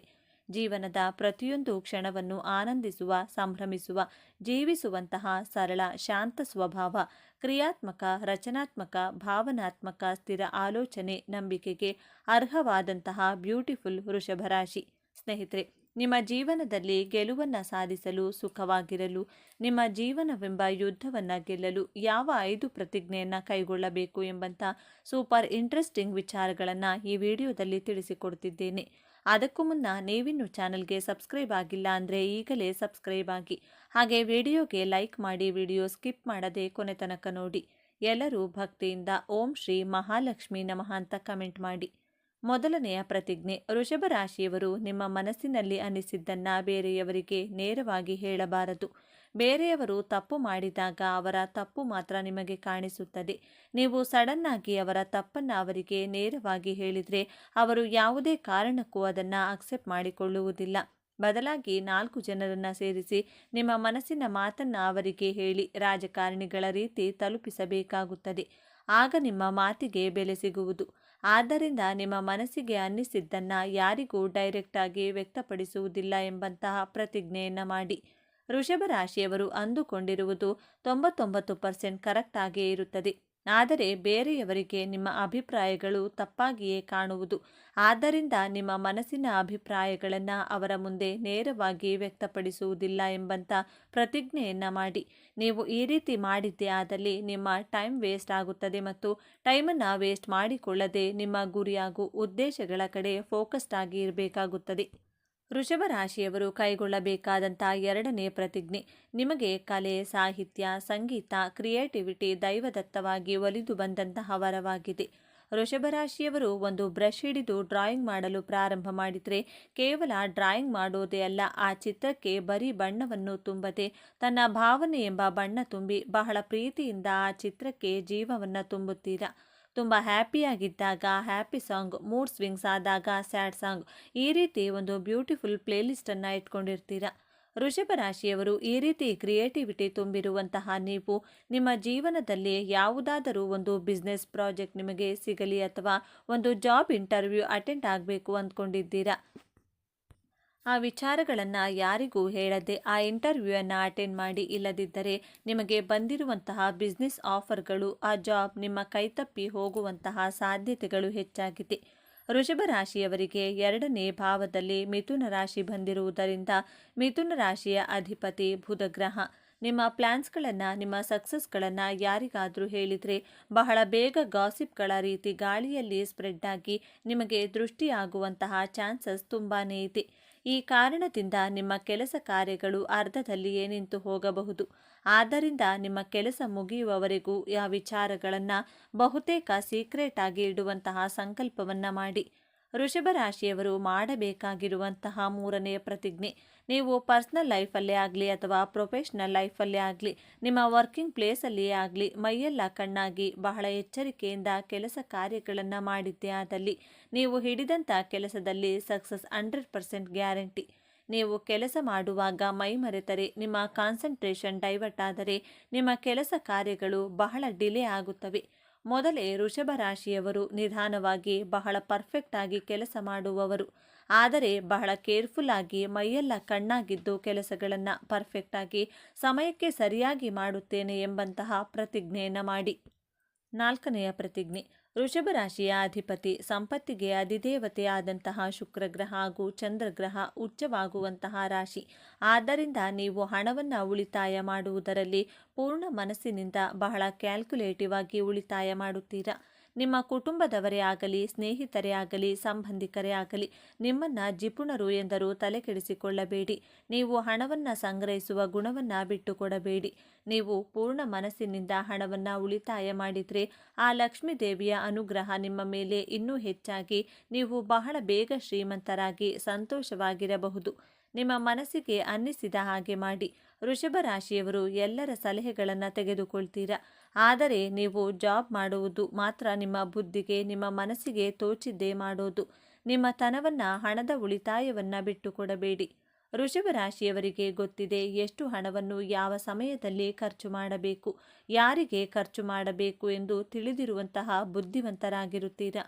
ಜೀವನದ ಪ್ರತಿಯೊಂದು ಕ್ಷಣವನ್ನು ಆನಂದಿಸುವ, ಸಂಭ್ರಮಿಸುವ, ಜೀವಿಸುವಂತಹ ಸರಳ, ಶಾಂತ ಸ್ವಭಾವ, ಕ್ರಿಯಾತ್ಮಕ, ರಚನಾತ್ಮಕ, ಭಾವನಾತ್ಮಕ, ಸ್ಥಿರ ಆಲೋಚನೆ, ನಂಬಿಕೆಗೆ ಅರ್ಹವಾದಂತಹ ಬ್ಯೂಟಿಫುಲ್ ವೃಷಭ ರಾಶಿ. ಸ್ನೇಹಿತರೆ, ನಿಮ್ಮ ಜೀವನದಲ್ಲಿ ಗೆಲುವನ್ನು ಸಾಧಿಸಲು, ಸುಖವಾಗಿರಲು, ನಿಮ್ಮ ಜೀವನವೆಂಬ ಯುದ್ಧವನ್ನು ಗೆಲ್ಲಲು ಯಾವ 5 ಪ್ರತಿಜ್ಞೆಯನ್ನು ಕೈಗೊಳ್ಳಬೇಕು ಎಂಬಂಥ ಸೂಪರ್ ಇಂಟ್ರೆಸ್ಟಿಂಗ್ ವಿಚಾರಗಳನ್ನು ಈ ವಿಡಿಯೋದಲ್ಲಿ ತಿಳಿಸಿಕೊಡ್ತಿದ್ದೇನೆ. ಅದಕ್ಕೂ ಮುನ್ನ ನೀವಿನ್ನೂ ಚಾನಲ್ಗೆ ಸಬ್ಸ್ಕ್ರೈಬ್ ಆಗಿಲ್ಲ ಅಂದರೆ ಈಗಲೇ ಸಬ್ಸ್ಕ್ರೈಬ್ ಆಗಿ. ಹಾಗೆ ವಿಡಿಯೋಗೆ ಲೈಕ್ ಮಾಡಿ, ವಿಡಿಯೋ ಸ್ಕಿಪ್ ಮಾಡದೆ ಕೊನೆ ತನಕ ನೋಡಿ. ಎಲ್ಲರೂ ಭಕ್ತಿಯಿಂದ ಓಂ ಶ್ರೀ ಮಹಾಲಕ್ಷ್ಮಿ ನಮಃ ಅಂತ ಕಮೆಂಟ್ ಮಾಡಿ. ಮೊದಲನೆಯ ಪ್ರತಿಜ್ಞೆ, ವೃಷಭ ರಾಶಿಯವರು ನಿಮ್ಮ ಮನಸ್ಸಿನಲ್ಲಿ ಅನಿಸಿದ್ದನ್ನು ಬೇರೆಯವರಿಗೆ ನೇರವಾಗಿ ಹೇಳಬಾರದು. ಬೇರೆಯವರು ತಪ್ಪು ಮಾಡಿದಾಗ ಅವರ ತಪ್ಪು ಮಾತ್ರ ನಿಮಗೆ ಕಾಣಿಸುತ್ತದೆ. ನೀವು ಸಡನ್ನಾಗಿ ಅವರ ತಪ್ಪನ್ನು ಅವರಿಗೆ ನೇರವಾಗಿ ಹೇಳಿದರೆ ಅವರು ಯಾವುದೇ ಕಾರಣಕ್ಕೂ ಅದನ್ನು ಅಕ್ಸೆಪ್ಟ್ ಮಾಡಿಕೊಳ್ಳುವುದಿಲ್ಲ. ಬದಲಾಗಿ 4 ಜನರನ್ನು ಸೇರಿಸಿ ನಿಮ್ಮ ಮನಸ್ಸಿನ ಮಾತನ್ನು ಅವರಿಗೆ ಹೇಳಿ ರಾಜಕಾರಣಿಗಳ ರೀತಿ ತಲುಪಿಸಬೇಕಾಗುತ್ತದೆ. ಆಗ ನಿಮ್ಮ ಮಾತಿಗೆ ಬೆಲೆ ಸಿಗುವುದು. ಆದ್ದರಿಂದ ನಿಮ್ಮ ಮನಸ್ಸಿಗೆ ಅನ್ನಿಸಿದ್ದನ್ನು ಯಾರಿಗೂ ಡೈರೆಕ್ಟಾಗಿ ವ್ಯಕ್ತಪಡಿಸುವುದಿಲ್ಲ ಎಂಬಂತಹ ಪ್ರತಿಜ್ಞೆಯನ್ನು ಮಾಡಿ. ವೃಷಭ ರಾಶಿಯವರು ಅಂದುಕೊಂಡಿರುವುದು 99% ಕರೆಕ್ಟ್ ಆಗಿಯೇ ಇರುತ್ತದೆ. ಆದರೆ ಬೇರೆಯವರಿಗೆ ನಿಮ್ಮ ಅಭಿಪ್ರಾಯಗಳು ತಪ್ಪಾಗಿಯೇ ಕಾಣುವುದು. ಆದ್ದರಿಂದ ನಿಮ್ಮ ಮನಸ್ಸಿನ ಅಭಿಪ್ರಾಯಗಳನ್ನು ಅವರ ಮುಂದೆ ನೇರವಾಗಿ ವ್ಯಕ್ತಪಡಿಸುವುದಿಲ್ಲ ಎಂಬಂಥ ಪ್ರತಿಜ್ಞೆಯನ್ನು ಮಾಡಿ. ನೀವು ಈ ರೀತಿ ಮಾಡಿದ್ದೇ ಆದಲ್ಲಿ ನಿಮ್ಮ ಟೈಮ್ ವೇಸ್ಟ್ ಆಗುತ್ತದೆ ಮತ್ತು ಟೈಮನ್ನು ವೇಸ್ಟ್ ಮಾಡಿಕೊಳ್ಳದೆ ನಿಮ್ಮ ಗುರಿ ಹಾಗೂ ಉದ್ದೇಶಗಳ ಕಡೆ ಫೋಕಸ್ಡ್ ಆಗಿ ಇರಬೇಕಾಗುತ್ತದೆ. ವೃಷಭ ರಾಶಿಯವರು ಕೈಗೊಳ್ಳಬೇಕಾದಂಥ 2ನೇ ಪ್ರತಿಜ್ಞೆ, ನಿಮಗೆ ಕಲೆ, ಸಾಹಿತ್ಯ, ಸಂಗೀತ, ಕ್ರಿಯೇಟಿವಿಟಿ ದೈವದತ್ತವಾಗಿ ಒಲಿದು ಬಂದಂತಹ ವರವಾಗಿದೆ. ವೃಷಭ ರಾಶಿಯವರು ಒಂದು ಬ್ರಷ್ ಹಿಡಿದು ಡ್ರಾಯಿಂಗ್ ಮಾಡಲು ಪ್ರಾರಂಭ ಮಾಡಿದರೆ ಕೇವಲ ಡ್ರಾಯಿಂಗ್ ಮಾಡೋದೇ ಅಲ್ಲ, ಆ ಚಿತ್ರಕ್ಕೆ ಬರೀ ಬಣ್ಣವನ್ನು ತುಂಬದೆ ತನ್ನ ಭಾವನೆ ಎಂಬ ಬಣ್ಣ ತುಂಬಿ ಬಹಳ ಪ್ರೀತಿಯಿಂದ ಆ ಚಿತ್ರಕ್ಕೆ ಜೀವವನ್ನು ತುಂಬುತ್ತೀರಾ. ತುಂಬ ಹ್ಯಾಪಿಯಾಗಿದ್ದಾಗ ಹ್ಯಾಪಿ ಸಾಂಗ್, ಮೂಡ್ ಸ್ವಿಂಗ್ಸ್ ಆದಾಗ ಸ್ಯಾಡ್ ಸಾಂಗ್, ಈ ರೀತಿ ಒಂದು ಬ್ಯೂಟಿಫುಲ್ ಪ್ಲೇಲಿಸ್ಟನ್ನು ಇಟ್ಕೊಂಡಿರ್ತೀರ. ವೃಷಭ ರಾಶಿಯವರು ಈ ರೀತಿ ಕ್ರಿಯೇಟಿವಿಟಿ ತುಂಬಿರುವಂತಹ ನೀವು ನಿಮ್ಮ ಜೀವನದಲ್ಲಿ ಯಾವುದಾದರೂ ಒಂದು ಬಿಸ್ನೆಸ್ ಪ್ರಾಜೆಕ್ಟ್ ನಿಮಗೆ ಸಿಗಲಿ ಅಥವಾ ಒಂದು ಜಾಬ್ ಇಂಟರ್ವ್ಯೂ ಅಟೆಂಡ್ ಆಗಬೇಕು ಅಂದ್ಕೊಂಡಿದ್ದೀರಾ. ಆ ವಿಚಾರಗಳನ್ನು ಯಾರಿಗೂ ಹೇಳದೆ ಆ ಇಂಟರ್ವ್ಯೂವನ್ನು ಅಟೆಂಡ್ ಮಾಡಿ. ಇಲ್ಲದಿದ್ದರೆ ನಿಮಗೆ ಬಂದಿರುವಂತಹ ಬಿಸ್ನೆಸ್ ಆಫರ್ಗಳು, ಆ ಜಾಬ್ ನಿಮ್ಮ ಕೈತಪ್ಪಿ ಹೋಗುವಂತಹ ಸಾಧ್ಯತೆಗಳು ಹೆಚ್ಚಾಗಿದೆ. ವೃಷಭ ರಾಶಿಯವರಿಗೆ 2ನೇ ಭಾವದಲ್ಲಿ ಮಿಥುನ ರಾಶಿ ಬಂದಿರುವುದರಿಂದ ಮಿಥುನ ರಾಶಿಯ ಅಧಿಪತಿ ಬುಧ ಗ್ರಹ. ನಿಮ್ಮ ಪ್ಲ್ಯಾನ್ಸ್ಗಳನ್ನು, ನಿಮ್ಮ ಸಕ್ಸಸ್ಗಳನ್ನು ಯಾರಿಗಾದರೂ ಹೇಳಿದರೆ ಬಹಳ ಬೇಗ ಗಾಸಿಪ್ಗಳ ರೀತಿ ಗಾಳಿಯಲ್ಲಿ ಸ್ಪ್ರೆಡ್ ಆಗಿ ನಿಮಗೆ ದೃಷ್ಟಿಯಾಗುವಂತಹ ಚಾನ್ಸಸ್ ತುಂಬಾ ಇದೆ. ಈ ಕಾರಣದಿಂದ ನಿಮ್ಮ ಕೆಲಸ ಕಾರ್ಯಗಳು ಅರ್ಧದಲ್ಲಿಯೇ ನಿಂತು ಹೋಗಬಹುದು. ಆದ್ದರಿಂದ ನಿಮ್ಮ ಕೆಲಸ ಮುಗಿಯುವವರೆಗೂ ಆ ವಿಚಾರಗಳನ್ನು ಬಹುತೇಕ ಸೀಕ್ರೆಟ್ ಆಗಿ ಇಡುವಂತಹ ಸಂಕಲ್ಪವನ್ನು ಮಾಡಿ. ವೃಷಭ ರಾಶಿಯವರು ಮಾಡಬೇಕಾಗಿರುವಂತಹ ಮೂರನೇ ಪ್ರತಿಜ್ಞೆ, ನೀವು ಪರ್ಸನಲ್ ಲೈಫಲ್ಲೇ ಆಗಲಿ ಅಥವಾ ಪ್ರೊಫೆಷ್ನಲ್ ಲೈಫಲ್ಲೇ ಆಗಲಿ, ನಿಮ್ಮ ವರ್ಕಿಂಗ್ ಪ್ಲೇಸಲ್ಲಿಯೇ ಆಗಲಿ ಮೈಯೆಲ್ಲ ಕಣ್ಣಾಗಿ ಬಹಳ ಎಚ್ಚರಿಕೆಯಿಂದ ಕೆಲಸ ಕಾರ್ಯಗಳನ್ನು ಮಾಡಿದ್ದೇ ಆದಲ್ಲಿ ನೀವು ಹಿಡಿದಂಥ ಕೆಲಸದಲ್ಲಿ ಸಕ್ಸಸ್ 100% ಗ್ಯಾರಂಟಿ. ನೀವು ಕೆಲಸ ಮಾಡುವಾಗ ಮೈ ಮರೆತರೆ, ನಿಮ್ಮ ಕಾನ್ಸಂಟ್ರೇಷನ್ ಡೈವರ್ಟ್ ಆದರೆ ನಿಮ್ಮ ಕೆಲಸ ಕಾರ್ಯಗಳು ಬಹಳ ಡಿಲೇ ಆಗುತ್ತವೆ. ಮೊದಲೇ ವೃಷಭ ರಾಶಿಯವರು ನಿಧಾನವಾಗಿ ಬಹಳ ಪರ್ಫೆಕ್ಟ್ ಆಗಿ ಕೆಲಸ ಮಾಡುವವರು. ಆದರೆ ಬಹಳ ಕೇರ್ಫುಲ್ ಆಗಿ ಮೈಯೆಲ್ಲ ಕಣ್ಣಾಗಿದ್ದು ಕೆಲಸಗಳನ್ನು ಪರ್ಫೆಕ್ಟ್ ಆಗಿ ಸಮಯಕ್ಕೆ ಸರಿಯಾಗಿ ಮಾಡುತ್ತೇನೆ ಎಂಬಂತಹ ಪ್ರತಿಜ್ಞೆಯನ್ನು ಮಾಡಿ. ನಾಲ್ಕನೆಯ ಪ್ರತಿಜ್ಞೆ, ವೃಷಭ ರಾಶಿಯ ಅಧಿಪತಿ ಸಂಪತ್ತಿಗೆ ಅಧಿದೇವತೆ ಆದಂತಹ ಶುಕ್ರಗ್ರಹ ಹಾಗೂ ಚಂದ್ರಗ್ರಹ ಉಚ್ಚವಾಗುವಂತಹ ರಾಶಿ. ಆದ್ದರಿಂದ ನೀವು ಹಣವನ್ನು ಉಳಿತಾಯ ಮಾಡುವುದರಲ್ಲಿ ಪೂರ್ಣ ಮನಸ್ಸಿನಿಂದ ಬಹಳ ಕ್ಯಾಲ್ಕುಲೇಟಿವ್ ಆಗಿ ಉಳಿತಾಯ ಮಾಡುತ್ತೀರಾ. ನಿಮ್ಮ ಕುಟುಂಬದವರೇ ಆಗಲಿ, ಸ್ನೇಹಿತರೇ ಆಗಲಿ, ಸಂಬಂಧಿಕರೇ ಆಗಲಿ ನಿಮ್ಮನ್ನು ಜಿಪುಣರು ಎಂದರೂ ತಲೆಕೆಡಿಸಿಕೊಳ್ಳಬೇಡಿ. ನೀವು ಹಣವನ್ನು ಸಂಗ್ರಹಿಸುವ ಗುಣವನ್ನು ಬಿಟ್ಟುಕೊಡಬೇಡಿ. ನೀವು ಪೂರ್ಣ ಮನಸ್ಸಿನಿಂದ ಹಣವನ್ನು ಉಳಿತಾಯ ಮಾಡಿದರೆ ಆ ಲಕ್ಷ್ಮೀ ದೇವಿಯ ಅನುಗ್ರಹ ನಿಮ್ಮ ಮೇಲೆ ಇನ್ನೂ ಹೆಚ್ಚಾಗಿ ನೀವು ಬಹಳ ಬೇಗ ಶ್ರೀಮಂತರಾಗಿ ಸಂತೋಷವಾಗಿರಬಹುದು. ನಿಮ್ಮ ಮನಸ್ಸಿಗೆ ಅನ್ನಿಸಿದ ಹಾಗೆ ಮಾಡಿ. ವೃಷಭ ರಾಶಿಯವರು ಎಲ್ಲರ ಸಲಹೆಗಳನ್ನು ತೆಗೆದುಕೊಳ್ತೀರಾ. ಆದರೆ ನೀವು ಜಾಬ್ ಮಾಡುವುದು ಮಾತ್ರ ನಿಮ್ಮ ಬುದ್ಧಿಗೆ, ನಿಮ್ಮ ಮನಸ್ಸಿಗೆ ತೋಚಿದ್ದೇ ಮಾಡೋದು. ನಿಮ್ಮ ತನವನ್ನು, ಹಣದ ಉಳಿತಾಯವನ್ನು ಬಿಟ್ಟುಕೊಡಬೇಡಿ. ವೃಷಭ ರಾಶಿಯವರಿಗೆ ಗೊತ್ತಿದೆ ಎಷ್ಟು ಹಣವನ್ನು ಯಾವ ಸಮಯದಲ್ಲಿ ಖರ್ಚು ಮಾಡಬೇಕು, ಯಾರಿಗೆ ಖರ್ಚು ಮಾಡಬೇಕು ಎಂದು ತಿಳಿದಿರುವಂತಹ ಬುದ್ಧಿವಂತರಾಗಿರುತ್ತೀರಾ.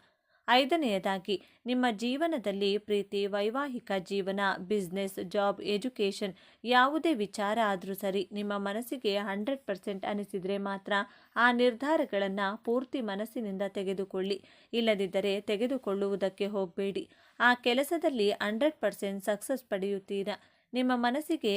ಐದನೆಯದಾಗಿ, ನಿಮ್ಮ ಜೀವನದಲ್ಲಿ ಪ್ರೀತಿ, ವೈವಾಹಿಕ ಜೀವನ, ಬಿಸ್ನೆಸ್, ಜಾಬ್, ಎಜುಕೇಷನ್ ಯಾವುದೇ ವಿಚಾರ ಆದರೂ ಸರಿ, ನಿಮ್ಮ ಮನಸ್ಸಿಗೆ 100% ಅನಿಸಿದರೆ ಮಾತ್ರ ಆ ನಿರ್ಧಾರಗಳನ್ನು ಪೂರ್ತಿ ಮನಸ್ಸಿನಿಂದ ತೆಗೆದುಕೊಳ್ಳಿ. ಇಲ್ಲದಿದ್ದರೆ ತೆಗೆದುಕೊಳ್ಳುವುದಕ್ಕೆ ಹೋಗಬೇಡಿ. ಆ ಕೆಲಸದಲ್ಲಿ 100% ಸಕ್ಸಸ್ ಪಡೆಯುತ್ತೀರಾ. ನಿಮ್ಮ ಮನಸ್ಸಿಗೆ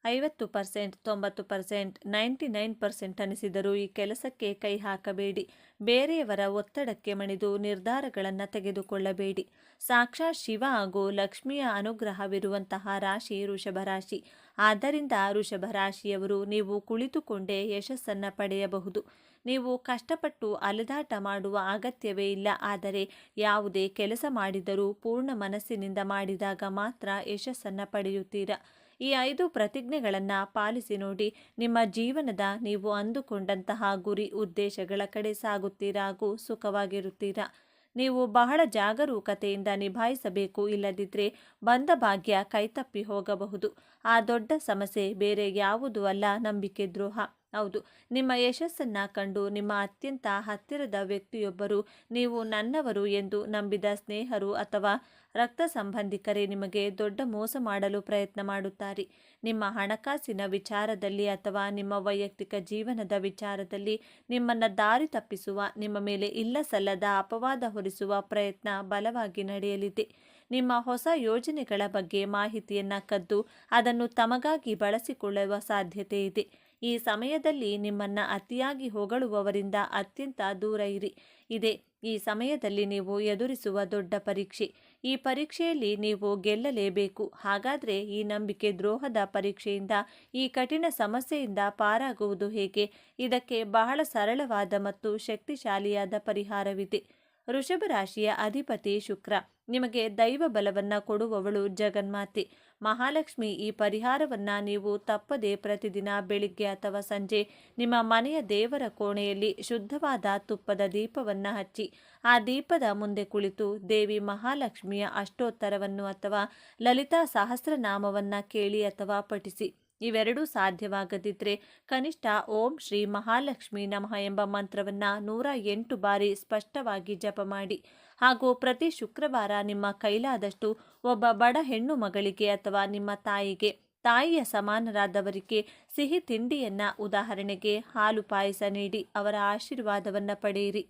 50%, 90%, 99% ಅನಿಸಿದರೂ ಈ ಕೆಲಸಕ್ಕೆ ಕೈ ಹಾಕಬೇಡಿ. ಬೇರೆಯವರ ಒತ್ತಡಕ್ಕೆ ಮಣಿದು ನಿರ್ಧಾರಗಳನ್ನು ತೆಗೆದುಕೊಳ್ಳಬೇಡಿ. ಸಾಕ್ಷಾತ್ ಶಿವ ಹಾಗೂ ಲಕ್ಷ್ಮಿಯ ಅನುಗ್ರಹವಿರುವಂತಹ ರಾಶಿ ವೃಷಭ ರಾಶಿ. ಆದ್ದರಿಂದ ವೃಷಭ ರಾಶಿಯವರು ನೀವು ಕುಳಿತುಕೊಂಡೇ ಯಶಸ್ಸನ್ನು ಪಡೆಯಬಹುದು. ನೀವು ಕಷ್ಟಪಟ್ಟು ಅಲೆದಾಟ ಮಾಡುವ ಅಗತ್ಯವೇ ಇಲ್ಲ. ಆದರೆ ಯಾವುದೇ ಕೆಲಸ ಮಾಡಿದರೂ ಪೂರ್ಣ ಮನಸ್ಸಿನಿಂದ ಮಾಡಿದಾಗ ಮಾತ್ರ ಯಶಸ್ಸನ್ನು ಪಡೆಯುತ್ತೀರಾ. ಈ 5 ಪ್ರತಿಜ್ಞೆಗಳನ್ನು ಪಾಲಿಸಿ ನೋಡಿ. ನಿಮ್ಮ ಜೀವನದ ನೀವು ಅಂದುಕೊಂಡಂತಹ ಗುರಿ ಉದ್ದೇಶಗಳ ಕಡೆ ಸಾಗುತ್ತೀರಾ ಹಾಗೂ ಸುಖವಾಗಿರುತ್ತೀರಾ. ನೀವು ಬಹಳ ಜಾಗರೂಕತೆಯಿಂದ ನಿಭಾಯಿಸಬೇಕು. ಇಲ್ಲದಿದ್ದರೆ ಬಂದ ಭಾಗ್ಯ ಕೈತಪ್ಪಿ ಹೋಗಬಹುದು. ಆ ದೊಡ್ಡ ಸಮಸ್ಯೆ ಬೇರೆ ಯಾವುದೂ ಅಲ್ಲ, ನಂಬಿಕೆ ದ್ರೋಹ. ಹೌದು, ನಿಮ್ಮ ಯಶಸ್ಸನ್ನು ಕಂಡು ನಿಮ್ಮ ಅತ್ಯಂತ ಹತ್ತಿರದ ವ್ಯಕ್ತಿಯೊಬ್ಬರು, ನೀವು ನನ್ನವರು ಎಂದು ನಂಬಿದ ಸ್ನೇಹರು ಅಥವಾ ರಕ್ತ ಸಂಬಂಧಿಕರೇ ನಿಮಗೆ ದೊಡ್ಡ ಮೋಸ ಮಾಡಲು ಪ್ರಯತ್ನ ಮಾಡುತ್ತಾರೆ. ನಿಮ್ಮ ಹಣಕಾಸಿನ ವಿಚಾರದಲ್ಲಿ ಅಥವಾ ನಿಮ್ಮ ವೈಯಕ್ತಿಕ ಜೀವನದ ವಿಚಾರದಲ್ಲಿ ನಿಮ್ಮನ್ನು ದಾರಿ ತಪ್ಪಿಸುವ, ನಿಮ್ಮ ಮೇಲೆ ಇಲ್ಲಸಲ್ಲದ ಅಪವಾದ ಹೊರಿಸುವ ಪ್ರಯತ್ನ ಬಲವಾಗಿ ನಡೆಯಲಿದೆ. ನಿಮ್ಮ ಹೊಸ ಯೋಜನೆಗಳ ಬಗ್ಗೆ ಮಾಹಿತಿಯನ್ನು ಕದ್ದು ಅದನ್ನು ತಮಗಾಗಿ ಬಳಸಿಕೊಳ್ಳುವ ಸಾಧ್ಯತೆ ಇದೆ. ಈ ಸಮಯದಲ್ಲಿ ನಿಮ್ಮನ್ನು ಅತಿಯಾಗಿ ಹೊಗಳುವವರಿಂದ ಅತ್ಯಂತ ದೂರ ಇರಿ. ಈ ಸಮಯದಲ್ಲಿ ನೀವು ಎದುರಿಸುವ ದೊಡ್ಡ ಪರೀಕ್ಷೆ. ಈ ಪರೀಕ್ಷೆಯಲ್ಲಿ ನೀವು ಗೆಲ್ಲಲೇಬೇಕು. ಹಾಗಾದರೆ ಈ ನಂಬಿಕೆ ದ್ರೋಹದ ಪರೀಕ್ಷೆಯಿಂದ, ಈ ಕಠಿಣ ಸಮಸ್ಯೆಯಿಂದ ಪಾರಾಗುವುದು ಹೇಗೆ? ಇದಕ್ಕೆ ಬಹಳ ಸರಳವಾದ ಮತ್ತು ಶಕ್ತಿಶಾಲಿಯಾದ ಪರಿಹಾರವಿದೆ. ವೃಷಭ ರಾಶಿಯ ಅಧಿಪತಿ ಶುಕ್ರ. ನಿಮಗೆ ದೈವ ಬಲವನ್ನು ಕೊಡುವವಳು ಜಗನ್ಮಾತೆ ಮಹಾಲಕ್ಷ್ಮಿ. ಈ ಪರಿಹಾರವನ್ನು ನೀವು ತಪ್ಪದೆ ಪ್ರತಿದಿನ ಬೆಳಿಗ್ಗೆ ಅಥವಾ ಸಂಜೆ ನಿಮ್ಮ ಮನೆಯ ದೇವರ ಕೋಣೆಯಲ್ಲಿ ಶುದ್ಧವಾದ ತುಪ್ಪದ ದೀಪವನ್ನು ಹಚ್ಚಿ ಆ ದೀಪದ ಮುಂದೆ ಕುಳಿತು ದೇವಿ ಮಹಾಲಕ್ಷ್ಮಿಯ ಅಷ್ಟೋತ್ತರವನ್ನು ಅಥವಾ ಲಲಿತಾ ಸಹಸ್ರನಾಮವನ್ನು ಕೇಳಿ ಅಥವಾ ಪಠಿಸಿ. ಇವೆರಡೂ ಸಾಧ್ಯವಾಗದಿದ್ದರೆ ಕನಿಷ್ಠ ಓಂ ಶ್ರೀ ಮಹಾಲಕ್ಷ್ಮಿ ನಮಃ ಎಂಬ ಮಂತ್ರವನ್ನು 108 ಬಾರಿ ಸ್ಪಷ್ಟವಾಗಿ ಜಪ ಮಾಡಿ. ಹಾಗೂ ಪ್ರತಿ ಶುಕ್ರವಾರ ನಿಮ್ಮ ಕೈಲಾದಷ್ಟು ಒಬ್ಬ ಬಡ ಹೆಣ್ಣು ಮಗಳಿಗೆ ಅಥವಾ ನಿಮ್ಮ ತಾಯಿಯ ಸಮಾನರಾದವರಿಗೆ ಸಿಹಿ ತಿಂಡಿಯನ್ನು, ಉದಾಹರಣೆಗೆ ಹಾಲು ಪಾಯಸ ನೀಡಿ ಅವರ ಆಶೀರ್ವಾದವನ್ನು ಪಡೆಯಿರಿ.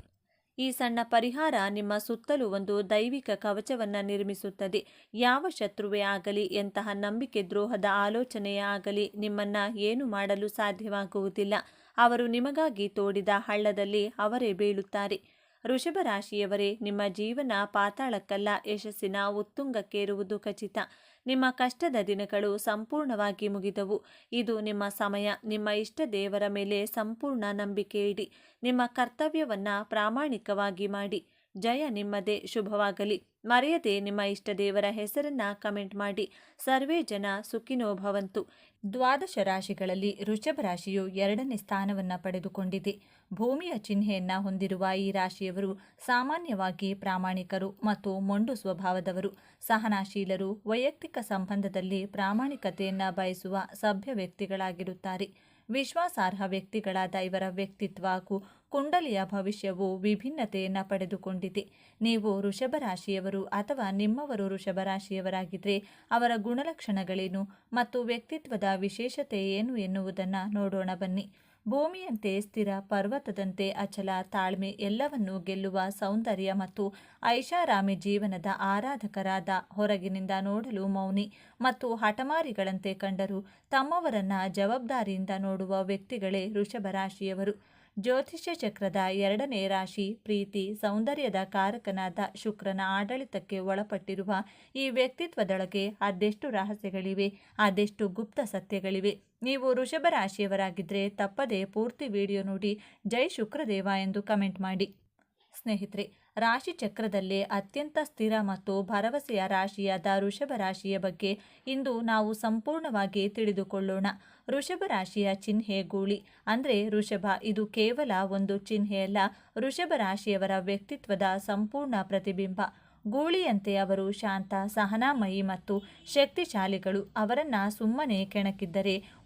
ಈ ಸಣ್ಣ ಪರಿಹಾರ ನಿಮ್ಮ ಸುತ್ತಲೂ ಒಂದು ದೈವಿಕ ಕವಚವನ್ನು ನಿರ್ಮಿಸುತ್ತದೆ. ಯಾವ ಶತ್ರುವೇ ಆಗಲಿ, ಎಂತಹ ನಂಬಿಕೆ ದ್ರೋಹದ ಆಲೋಚನೆಯೇ ಆಗಲಿ ನಿಮ್ಮನ್ನು ಏನು ಮಾಡಲು ಸಾಧ್ಯವಾಗುವುದಿಲ್ಲ. ಅವರು ನಿಮಗಾಗಿ ತೋಡಿದ ಹಳ್ಳದಲ್ಲಿ ಅವರೇ ಬೀಳುತ್ತಾರೆ. ವೃಷಭ ರಾಶಿಯವರೇ, ನಿಮ್ಮ ಜೀವನ ಪಾತಾಳಕ್ಕಲ್ಲ, ಯಶಸ್ಸಿನ ಉತ್ತುಂಗಕ್ಕೇರುವುದು ಖಚಿತ. ನಿಮ್ಮ ಕಷ್ಟದ ದಿನಗಳು ಸಂಪೂರ್ಣವಾಗಿ ಮುಗಿದವು. ಇದು ನಿಮ್ಮ ಸಮಯ. ನಿಮ್ಮ ಇಷ್ಟ ದೇವರ ಮೇಲೆ ಸಂಪೂರ್ಣ ನಂಬಿಕೆ ಇಡಿ. ನಿಮ್ಮ ಕರ್ತವ್ಯವನ್ನು ಪ್ರಾಮಾಣಿಕವಾಗಿ ಮಾಡಿ. ಜಯ ನಿಮ್ಮದೇ. ಶುಭವಾಗಲಿ. ಮರೆಯದೆ ನಿಮ್ಮ ಇಷ್ಟ ದೇವರ ಹೆಸರನ್ನ ಕಮೆಂಟ್ ಮಾಡಿ. ಸರ್ವೇ ಜನ ಸುಖಿನೋ ಭವಂತು. ದ್ವಾದಶ ರಾಶಿಗಳಲ್ಲಿ ವೃಷಭ ರಾಶಿಯು 2ನೇ ಸ್ಥಾನವನ್ನು ಪಡೆದುಕೊಂಡಿದೆ. ಭೂಮಿಯ ಚಿಹ್ನೆಯನ್ನ ಹೊಂದಿರುವ ಈ ರಾಶಿಯವರು ಸಾಮಾನ್ಯವಾಗಿ ಪ್ರಾಮಾಣಿಕರು ಮತ್ತು ಮೊಂಡು ಸ್ವಭಾವದವರು, ಸಹನಾಶೀಲರು, ವೈಯಕ್ತಿಕ ಸಂಬಂಧದಲ್ಲಿ ಪ್ರಾಮಾಣಿಕತೆಯನ್ನ ಬಯಸುವ ಸಭ್ಯ ವ್ಯಕ್ತಿಗಳಾಗಿರುತ್ತಾರೆ. ವಿಶ್ವಾಸಾರ್ಹ ವ್ಯಕ್ತಿಗಳಾದ ಇವರ ವ್ಯಕ್ತಿತ್ವ ಹಾಗೂ ಕುಂಡಲಿಯ ಭವಿಷ್ಯವು ವಿಭಿನ್ನತೆಯನ್ನು ಪಡೆದುಕೊಂಡಿದೆ. ನೀವು ವೃಷಭ ರಾಶಿಯವರು ಅಥವಾ ನಿಮ್ಮವರು ವೃಷಭ ರಾಶಿಯವರಾಗಿದ್ದರೆ ಅವರ ಗುಣಲಕ್ಷಣಗಳೇನು ಮತ್ತು ವ್ಯಕ್ತಿತ್ವದ ವಿಶೇಷತೆ ಏನು ಎನ್ನುವುದನ್ನು ನೋಡೋಣ ಬನ್ನಿ. ಭೂಮಿಯಂತೆ ಸ್ಥಿರ, ಪರ್ವತದಂತೆ ಅಚಲ, ತಾಳ್ಮೆ, ಎಲ್ಲವನ್ನೂ ಗೆಲ್ಲುವ ಸೌಂದರ್ಯ ಮತ್ತು ಐಷಾರಾಮಿ ಜೀವನದ ಆರಾಧಕರಾದ, ಹೊರಗಿನಿಂದ ನೋಡಲು ಮೌನಿ ಮತ್ತು ಹಠಮಾರಿಗಳಂತೆ ಕಂಡರೂ ತಮ್ಮವರನ್ನ ಜವಾಬ್ದಾರಿಯಿಂದ ನೋಡುವ ವ್ಯಕ್ತಿಗಳೇ ವೃಷಭ ರಾಶಿಯವರು. ಜ್ಯೋತಿಷ್ಯ ಚಕ್ರದ 2ನೇ ರಾಶಿ ಪ್ರೀತಿ, ಸೌಂದರ್ಯದ ಕಾರಕನಾದ ಶುಕ್ರನ ಆಡಳಿತಕ್ಕೆ ಒಳಪಟ್ಟಿರುವ ಈ ವ್ಯಕ್ತಿತ್ವದೊಳಗೆ ಅದೆಷ್ಟು ರಹಸ್ಯಗಳಿವೆ, ಅದೆಷ್ಟು ಗುಪ್ತ ಸತ್ಯಗಳಿವೆ. ನೀವು ವೃಷಭ ರಾಶಿಯವರಾಗಿದ್ದರೆ ತಪ್ಪದೆ ಪೂರ್ತಿ ವಿಡಿಯೋ ನೋಡಿ ಜೈ ಶುಕ್ರದೇವ ಎಂದು ಕಮೆಂಟ್ ಮಾಡಿ. ಸ್ನೇಹಿತರೆ, ರಾಶಿ ಚಕ್ರದಲ್ಲೇ ಅತ್ಯಂತ ಸ್ಥಿರ ಮತ್ತು ಭರವಸೆಯ ರಾಶಿಯಾದ ವೃಷಭ ರಾಶಿಯ ಬಗ್ಗೆ ಇಂದು ನಾವು ಸಂಪೂರ್ಣವಾಗಿ ತಿಳಿದುಕೊಳ್ಳೋಣ. ವೃಷಭ ರಾಶಿಯ ಚಿಹ್ನೆ ಗೂಳಿ. ಅಂದರೆ ವೃಷಭ ಇದು ಕೇವಲ ಒಂದು ಚಿಹ್ನೆಯಲ್ಲ, ವೃಷಭ ರಾಶಿಯವರ ವ್ಯಕ್ತಿತ್ವದ ಸಂಪೂರ್ಣ ಪ್ರತಿಬಿಂಬ. ಗೂಳಿಯಂತೆ ಅವರು ಶಾಂತ, ಸಹನಾಮಯಿ ಮತ್ತು ಶಕ್ತಿಶಾಲಿಗಳು. ಅವರನ್ನು ಸುಮ್ಮನೆ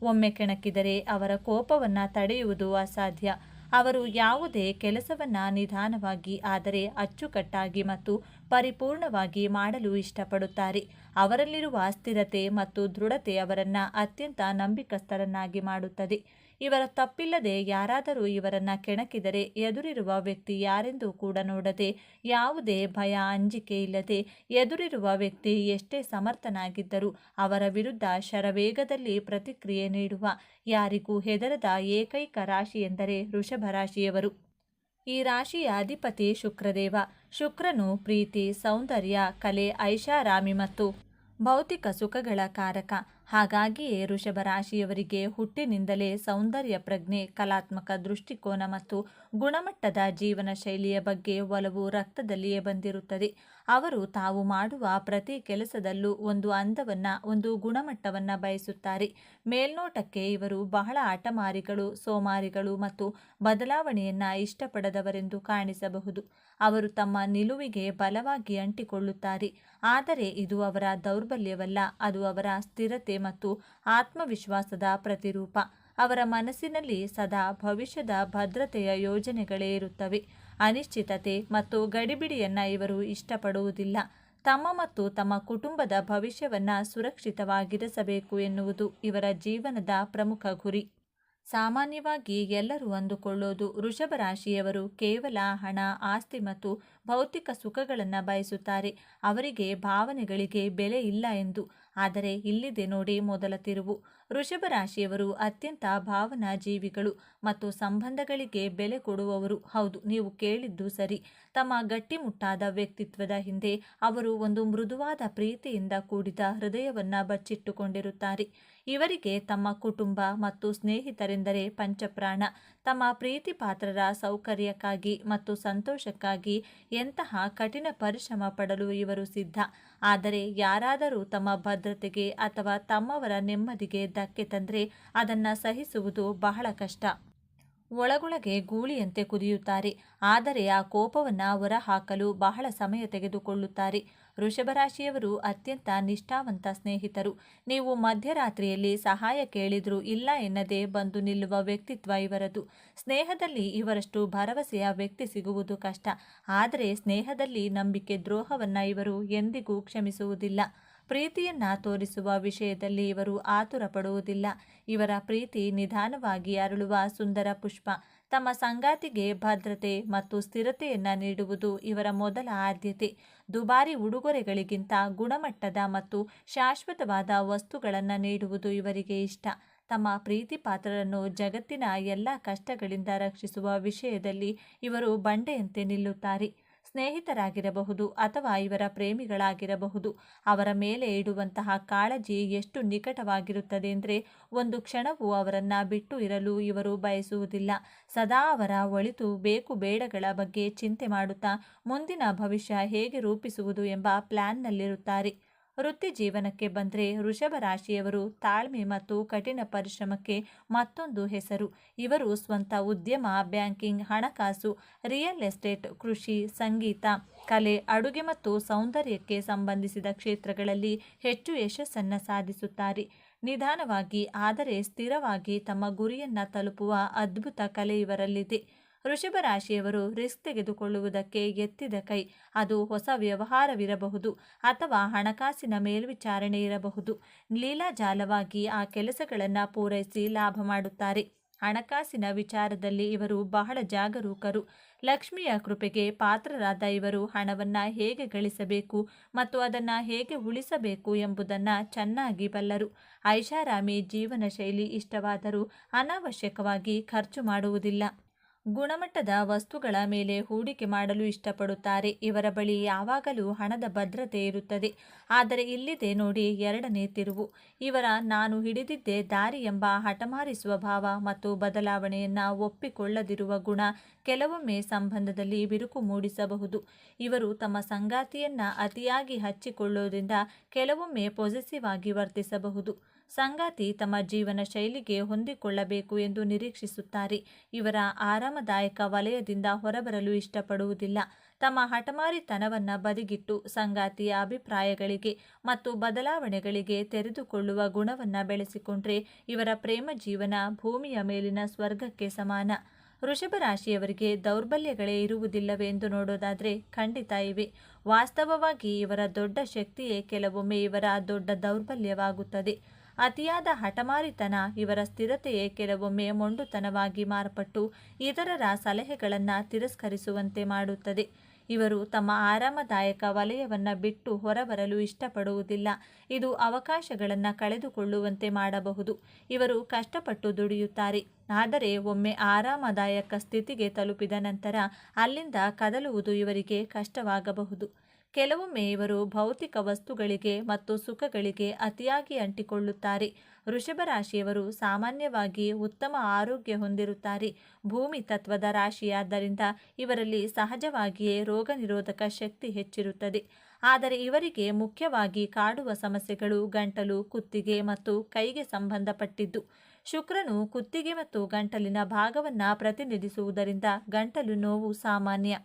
ಒಮ್ಮೆ ಕೆಣಕಿದರೆ ಅವರ ಕೋಪವನ್ನು ತಡೆಯುವುದು ಅಸಾಧ್ಯ. ಅವರು ಯಾವುದೇ ಕೆಲಸವನ್ನು ನಿಧಾನವಾಗಿ ಆದರೆ ಅಚ್ಚುಕಟ್ಟಾಗಿ ಮತ್ತು ಪರಿಪೂರ್ಣವಾಗಿ ಮಾಡಲು ಇಷ್ಟಪಡುತ್ತಾರೆ. ಅವರಲ್ಲಿರುವ ಸ್ಥಿರತೆ ಮತ್ತು ದೃಢತೆ ಅವರನ್ನು ಅತ್ಯಂತ ನಂಬಿಕಸ್ಥರನ್ನಾಗಿ ಮಾಡುತ್ತದೆ. ಇವರ ತಪ್ಪಿಲ್ಲದೆ ಯಾರಾದರೂ ಇವರನ್ನು ಕೆಣಕಿದರೆ ಎದುರಿರುವ ವ್ಯಕ್ತಿ ಯಾರೆಂದು ಕೂಡ ನೋಡದೆ, ಯಾವುದೇ ಭಯ ಅಂಜಿಕೆ ಇಲ್ಲದೆ ಎದುರಿರುವ ವ್ಯಕ್ತಿ ಎಷ್ಟೇ ಸಮರ್ಥನಾಗಿದ್ದರೂ ಅವರ ವಿರುದ್ಧ ಶರವೇಗದಲ್ಲಿ ಪ್ರತಿಕ್ರಿಯೆ ನೀಡುವ, ಯಾರಿಗೂ ಹೆದರದ ಏಕೈಕ ರಾಶಿ ಎಂದರೆ ವೃಷಭ ರಾಶಿಯವರು. ಈ ರಾಶಿಯ ಅಧಿಪತಿ ಶುಕ್ರದೇವ. ಶುಕ್ರನು ಪ್ರೀತಿ, ಸೌಂದರ್ಯ, ಕಲೆ, ಐಷಾರಾಮಿ ಮತ್ತು ಭೌತಿಕ ಸುಖಗಳ ಕಾರಕ. ಹಾಗಾಗಿಯೇ ವೃಷಭ ರಾಶಿಯವರಿಗೆ ಹುಟ್ಟಿನಿಂದಲೇ ಸೌಂದರ್ಯ ಪ್ರಜ್ಞೆ, ಕಲಾತ್ಮಕ ದೃಷ್ಟಿಕೋನ ಮತ್ತು ಗುಣಮಟ್ಟದ ಜೀವನ ಶೈಲಿಯ ಬಗ್ಗೆ ಒಲವು ರಕ್ತದಲ್ಲಿಯೇ ಬಂದಿರುತ್ತದೆ. ಅವರು ತಾವು ಮಾಡುವ ಪ್ರತಿ ಕೆಲಸದಲ್ಲೂ ಒಂದು ಅಂದವನ್ನು, ಒಂದು ಗುಣಮಟ್ಟವನ್ನು ಬಯಸುತ್ತಾರೆ. ಮೇಲ್ನೋಟಕ್ಕೆ ಇವರು ಬಹಳ ಹಠಮಾರಿಗಳು, ಸೋಮಾರಿಗಳು ಮತ್ತು ಬದಲಾವಣೆಯನ್ನು ಇಷ್ಟಪಡದವರೆಂದು ಕಾಣಿಸಬಹುದು. ಅವರು ತಮ್ಮ ನಿಲುವಿಗೆ ಬಲವಾಗಿ ಅಂಟಿಕೊಳ್ಳುತ್ತಾರೆ. ಆದರೆ ಇದು ಅವರ ದೌರ್ಬಲ್ಯವಲ್ಲ, ಅದು ಅವರ ಸ್ಥಿರತೆ ಮತ್ತು ಆತ್ಮವಿಶ್ವಾಸದ ಪ್ರತಿರೂಪ. ಅವರ ಮನಸ್ಸಿನಲ್ಲಿ ಸದಾ ಭವಿಷ್ಯದ ಭದ್ರತೆಯ ಯೋಜನೆಗಳೇ ಇರುತ್ತವೆ. ಅನಿಶ್ಚಿತತೆ ಮತ್ತು ಗಡಿಬಿಡಿಯನ್ನು ಇವರು ಇಷ್ಟಪಡುವುದಿಲ್ಲ. ತಮ್ಮ ಮತ್ತು ತಮ್ಮ ಕುಟುಂಬದ ಭವಿಷ್ಯವನ್ನು ಸುರಕ್ಷಿತವಾಗಿರಿಸಬೇಕು ಎನ್ನುವುದು ಇವರ ಜೀವನದ ಪ್ರಮುಖ ಗುರಿ. ಸಾಮಾನ್ಯವಾಗಿ ಎಲ್ಲರೂ ಅಂದುಕೊಳ್ಳೋದು ವೃಷಭ ರಾಶಿಯವರು ಕೇವಲ ಹಣ, ಆಸ್ತಿ ಮತ್ತು ಭೌತಿಕ ಸುಖಗಳನ್ನು ಬಯಸುತ್ತಾರೆ. ಅವರಿಗೆ ಭಾವನೆಗಳಿಗೆ ಬೆಲೆ ಇಲ್ಲ ಎಂದು. ಆದರೆ ಇಲ್ಲಿದೆ ನೋಡಿ ಮೊದಲ ತಿರುವು. ವೃಷಭ ರಾಶಿಯವರು ಅತ್ಯಂತ ಭಾವನಾ ಜೀವಿಗಳು ಮತ್ತು ಸಂಬಂಧಗಳಿಗೆ ಬೆಲೆ ಕೊಡುವವರು. ಹೌದು, ನೀವು ಕೇಳಿದ್ದು ಸರಿ. ತಮ್ಮ ಗಟ್ಟಿಮುಟ್ಟಾದ ವ್ಯಕ್ತಿತ್ವದ ಹಿಂದೆ ಅವರು ಒಂದು ಮೃದುವಾದ ಪ್ರೀತಿಯಿಂದ ಕೂಡಿದ ಹೃದಯವನ್ನು ಬಚ್ಚಿಟ್ಟುಕೊಂಡಿರುತ್ತಾರೆ. ಇವರಿಗೆ ತಮ್ಮ ಕುಟುಂಬ ಮತ್ತು ಸ್ನೇಹಿತರೆಂದರೆ ಪಂಚಪ್ರಾಣ. ತಮ್ಮ ಪ್ರೀತಿ ಪಾತ್ರರ ಸೌಕರ್ಯಕ್ಕಾಗಿ ಮತ್ತು ಸಂತೋಷಕ್ಕಾಗಿ ಎಂತಹ ಕಠಿಣ ಪರಿಶ್ರಮ ಪಡಲು ಇವರು ಸಿದ್ಧ. ಆದರೆ ಯಾರಾದರೂ ತಮ್ಮ ಭದ್ರತೆಗೆ ಅಥವಾ ತಮ್ಮವರ ನೆಮ್ಮದಿಗೆ ಧಕ್ಕೆ ತಂದರೆ ಅದನ್ನು ಸಹಿಸುವುದು ಬಹಳ ಕಷ್ಟ. ಒಳಗೊಳಗೆ ಗೂಳಿಯಂತೆ ಕುದಿಯುತ್ತಾರೆ. ಆದರೆ ಆ ಕೋಪವನ್ನು ಹೊರಹಾಕಲು ಬಹಳ ಸಮಯ ತೆಗೆದುಕೊಳ್ಳುತ್ತಾರೆ. ವೃಷಭ ರಾಶಿಯವರು ಅತ್ಯಂತ ನಿಷ್ಠಾವಂತ ಸ್ನೇಹಿತರು. ನೀವು ಮಧ್ಯರಾತ್ರಿಯಲ್ಲಿ ಸಹಾಯ ಕೇಳಿದರೂ ಇಲ್ಲ ಎನ್ನದೇ ಬಂದು ನಿಲ್ಲುವ ವ್ಯಕ್ತಿತ್ವ ಇವರದು. ಸ್ನೇಹದಲ್ಲಿ ಇವರಷ್ಟು ಭರವಸೆಯ ವ್ಯಕ್ತಿ ಸಿಗುವುದು ಕಷ್ಟ. ಆದರೆ ಸ್ನೇಹದಲ್ಲಿ ನಂಬಿಕೆ ದ್ರೋಹವನ್ನು ಇವರು ಎಂದಿಗೂ ಕ್ಷಮಿಸುವುದಿಲ್ಲ. ಪ್ರೀತಿಯನ್ನ ತೋರಿಸುವ ವಿಷಯದಲ್ಲಿ ಇವರು ಆತುರ ಪಡುವುದಿಲ್ಲ. ಇವರ ಪ್ರೀತಿ ನಿಧಾನವಾಗಿ ಅರಳುವ ಸುಂದರ ಪುಷ್ಪ. ತಮ್ಮ ಸಂಗಾತಿಗೆ ಭದ್ರತೆ ಮತ್ತು ಸ್ಥಿರತೆಯನ್ನು ನೀಡುವುದು ಇವರ ಮೊದಲ ಆದ್ಯತೆ. ದುಬಾರಿ ಉಡುಗೊರೆಗಳಿಗಿಂತ ಗುಣಮಟ್ಟದ ಮತ್ತು ಶಾಶ್ವತವಾದ ವಸ್ತುಗಳನ್ನು ನೀಡುವುದು ಇವರಿಗೆ ಇಷ್ಟ. ತಮ್ಮ ಪ್ರೀತಿ ಪಾತ್ರರನ್ನು ಜಗತ್ತಿನ ಎಲ್ಲ ಕಷ್ಟಗಳಿಂದ ರಕ್ಷಿಸುವ ವಿಷಯದಲ್ಲಿ ಇವರು ಬಂಡೆಯಂತೆ ನಿಲ್ಲುತ್ತಾರೆ. ಸ್ನೇಹಿತರಾಗಿರಬಹುದು ಅಥವಾ ಇವರ ಪ್ರೇಮಿಗಳಾಗಿರಬಹುದು. ಅವರ ಮೇಲೆ ಇಡುವಂತಹ ಕಾಳಜಿ ಎಷ್ಟು ನಿಕಟವಾಗಿರುತ್ತದೆ ಎಂದರೆ ಒಂದು ಕ್ಷಣವೂ ಅವರನ್ನು ಬಿಟ್ಟು ಇರಲು ಇವರು ಬಯಸುವುದಿಲ್ಲ. ಸದಾ ಅವರ ಒಳಿತು ಬೇಕು ಬೇಡಗಳ ಬಗ್ಗೆ ಚಿಂತೆ ಮಾಡುತ್ತಾ ಮುಂದಿನ ಭವಿಷ್ಯ ಹೇಗೆ ರೂಪಿಸುವುದು ಎಂಬ ಪ್ಲಾನ್ನಲ್ಲಿರುತ್ತಾರೆ. ವೃತ್ತಿ ಜೀವನಕ್ಕೆ ಬಂದರೆ ವೃಷಭ ರಾಶಿಯವರು ತಾಳ್ಮೆ ಮತ್ತು ಕಠಿಣ ಪರಿಶ್ರಮಕ್ಕೆ ಮತ್ತೊಂದು ಹೆಸರು. ಇವರು ಸ್ವಂತ ಉದ್ಯಮ, ಬ್ಯಾಂಕಿಂಗ್, ಹಣಕಾಸು, ರಿಯಲ್ ಎಸ್ಟೇಟ್, ಕೃಷಿ, ಸಂಗೀತ, ಕಲೆ, ಅಡುಗೆ ಮತ್ತು ಸೌಂದರ್ಯಕ್ಕೆ ಸಂಬಂಧಿಸಿದ ಕ್ಷೇತ್ರಗಳಲ್ಲಿ ಹೆಚ್ಚು ಯಶಸ್ಸನ್ನು ಸಾಧಿಸುತ್ತಾರೆ. ನಿಧಾನವಾಗಿ ಆದರೆ ಸ್ಥಿರವಾಗಿ ತಮ್ಮ ಗುರಿಯನ್ನು ತಲುಪುವ ಅದ್ಭುತ ಕಲೆ ಇವರಲ್ಲಿದೆ. ವೃಷಭ ರಾಶಿಯವರು ರಿಸ್ಕ್ ತೆಗೆದುಕೊಳ್ಳುವುದಕ್ಕೆ ಎತ್ತಿದ ಕೈ. ಅದು ಹೊಸ ವ್ಯವಹಾರವಿರಬಹುದು ಅಥವಾ ಹಣಕಾಸಿನ ಮೇಲ್ವಿಚಾರಣೆ ಇರಬಹುದು. ಲೀಲಾಜಾಲವಾಗಿ ಆ ಕೆಲಸಗಳನ್ನು ಪೂರೈಸಿ ಲಾಭ ಮಾಡುತ್ತಾರೆ. ಹಣಕಾಸಿನ ವಿಚಾರದಲ್ಲಿ ಇವರು ಬಹಳ ಜಾಗರೂಕರು. ಲಕ್ಷ್ಮಿಯ ಕೃಪೆಗೆ ಪಾತ್ರರಾದ ಇವರು ಹಣವನ್ನು ಹೇಗೆ ಗಳಿಸಬೇಕು ಮತ್ತು ಅದನ್ನು ಹೇಗೆ ಉಳಿಸಬೇಕು ಎಂಬುದನ್ನು ಚೆನ್ನಾಗಿ ಬಲ್ಲರು. ಐಷಾರಾಮಿ ಜೀವನ ಶೈಲಿ ಇಷ್ಟವಾದರೂ ಅನಾವಶ್ಯಕವಾಗಿ ಖರ್ಚು ಮಾಡುವುದಿಲ್ಲ. ಗುಣಮಟ್ಟದ ವಸ್ತುಗಳ ಮೇಲೆ ಹೂಡಿಕೆ ಮಾಡಲು ಇಷ್ಟಪಡುತ್ತಾರೆ. ಇವರ ಬಳಿ ಯಾವಾಗಲೂ ಹಣದ ಭದ್ರತೆ ಇರುತ್ತದೆ. ಆದರೆ ಇಲ್ಲಿದೆ ನೋಡಿ ಎರಡನೇ ತಿರುವು. ಇವರ ನಾನು ಹಿಡಿದಿದ್ದೇ ದಾರಿ ಎಂಬ ಹಠಮಾರಿ ಸ್ವಭಾವ ಮತ್ತು ಬದಲಾವಣೆಯನ್ನು ಒಪ್ಪಿಕೊಳ್ಳದಿರುವ ಗುಣ ಕೆಲವೊಮ್ಮೆ ಸಂಬಂಧದಲ್ಲಿ ಬಿರುಕು ಮೂಡಿಸಬಹುದು. ಇವರು ತಮ್ಮ ಸಂಗಾತಿಯನ್ನು ಅತಿಯಾಗಿ ಹಚ್ಚಿಕೊಳ್ಳೋದ್ರಿಂದ ಕೆಲವೊಮ್ಮೆ ಪೊಸೆಸಿವ್ ಆಗಿ ವರ್ತಿಸಬಹುದು. ಸಂಗಾತಿ ತಮ್ಮ ಜೀವನ ಶೈಲಿಗೆ ಹೊಂದಿಕೊಳ್ಳಬೇಕು ಎಂದು ನಿರೀಕ್ಷಿಸುತ್ತಾರೆ. ಇವರ ಆರಾಮದಾಯಕ ವಲಯದಿಂದ ಹೊರಬರಲು ಇಷ್ಟಪಡುವುದಿಲ್ಲ. ತಮ್ಮ ಹಠಮಾರಿತನವನ್ನು ಬದಿಗಿಟ್ಟು ಸಂಗಾತಿಯ ಅಭಿಪ್ರಾಯಗಳಿಗೆ ಮತ್ತು ಬದಲಾವಣೆಗಳಿಗೆ ತೆರೆದುಕೊಳ್ಳುವ ಗುಣವನ್ನು ಬೆಳೆಸಿಕೊಂಡ್ರೆ ಇವರ ಪ್ರೇಮ ಜೀವನ ಭೂಮಿಯ ಮೇಲಿನ ಸ್ವರ್ಗಕ್ಕೆ ಸಮಾನ. ವೃಷಭ ರಾಶಿಯವರಿಗೆ ದೌರ್ಬಲ್ಯಗಳೇ ಇರುವುದಿಲ್ಲವೇ ಎಂದು ನೋಡೋದಾದರೆ ಖಂಡಿತ ಇವೆ. ವಾಸ್ತವವಾಗಿ ಇವರ ದೊಡ್ಡ ಶಕ್ತಿಯೇ ಕೆಲವೊಮ್ಮೆ ಇವರ ದೊಡ್ಡ ದೌರ್ಬಲ್ಯವಾಗುತ್ತದೆ. ಅತಿಯಾದ ಹಠಮಾರಿತನ ಇವರ ಸ್ಥಿರತೆಯೇ ಕೆಲವೊಮ್ಮೆ ಮೊಂಡುತನವಾಗಿ ಮಾರ್ಪಟ್ಟು ಇತರರ ಸಲಹೆಗಳನ್ನು ತಿರಸ್ಕರಿಸುವಂತೆ ಮಾಡುತ್ತದೆ. ಇವರು ತಮ್ಮ ಆರಾಮದಾಯಕ ವಲಯವನ್ನು ಬಿಟ್ಟು ಹೊರಬರಲು ಇಷ್ಟಪಡುವುದಿಲ್ಲ. ಇದು ಅವಕಾಶಗಳನ್ನು ಕಳೆದುಕೊಳ್ಳುವಂತೆ ಮಾಡಬಹುದು. ಇವರು ಕಷ್ಟಪಟ್ಟು ದುಡಿಯುತ್ತಾರೆ. ಆದರೆ ಒಮ್ಮೆ ಆರಾಮದಾಯಕ ಸ್ಥಿತಿಗೆ ತಲುಪಿದ ನಂತರ ಅಲ್ಲಿಂದ ಕದಲುವುದು ಇವರಿಗೆ ಕಷ್ಟವಾಗಬಹುದು. ಕೆಲವೊಮ್ಮೆ ಇವರು ಭೌತಿಕ ವಸ್ತುಗಳಿಗೆ ಮತ್ತು ಸುಖಗಳಿಗೆ ಅತಿಯಾಗಿ ಅಂಟಿಕೊಳ್ಳುತ್ತಾರೆ. ವೃಷಭ ರಾಶಿಯವರು ಸಾಮಾನ್ಯವಾಗಿ ಉತ್ತಮ ಆರೋಗ್ಯ ಹೊಂದಿರುತ್ತಾರೆ. ಭೂಮಿ ತತ್ವದ ರಾಶಿಯಾದ್ದರಿಂದ ಇವರಲ್ಲಿ ಸಹಜವಾಗಿಯೇ ರೋಗ ನಿರೋಧಕ ಶಕ್ತಿ ಹೆಚ್ಚಿರುತ್ತದೆ. ಆದರೆ ಇವರಿಗೆ ಮುಖ್ಯವಾಗಿ ಕಾಡುವ ಸಮಸ್ಯೆಗಳು ಗಂಟಲು, ಕುತ್ತಿಗೆ ಮತ್ತು ಕೈಗೆ ಸಂಬಂಧಪಟ್ಟಿದ್ದು. ಶುಕ್ರನು ಕುತ್ತಿಗೆ ಮತ್ತು ಗಂಟಲಿನ ಭಾಗವನ್ನು ಪ್ರತಿನಿಧಿಸುವುದರಿಂದ ಗಂಟಲು ನೋವು ಸಾಮಾನ್ಯ.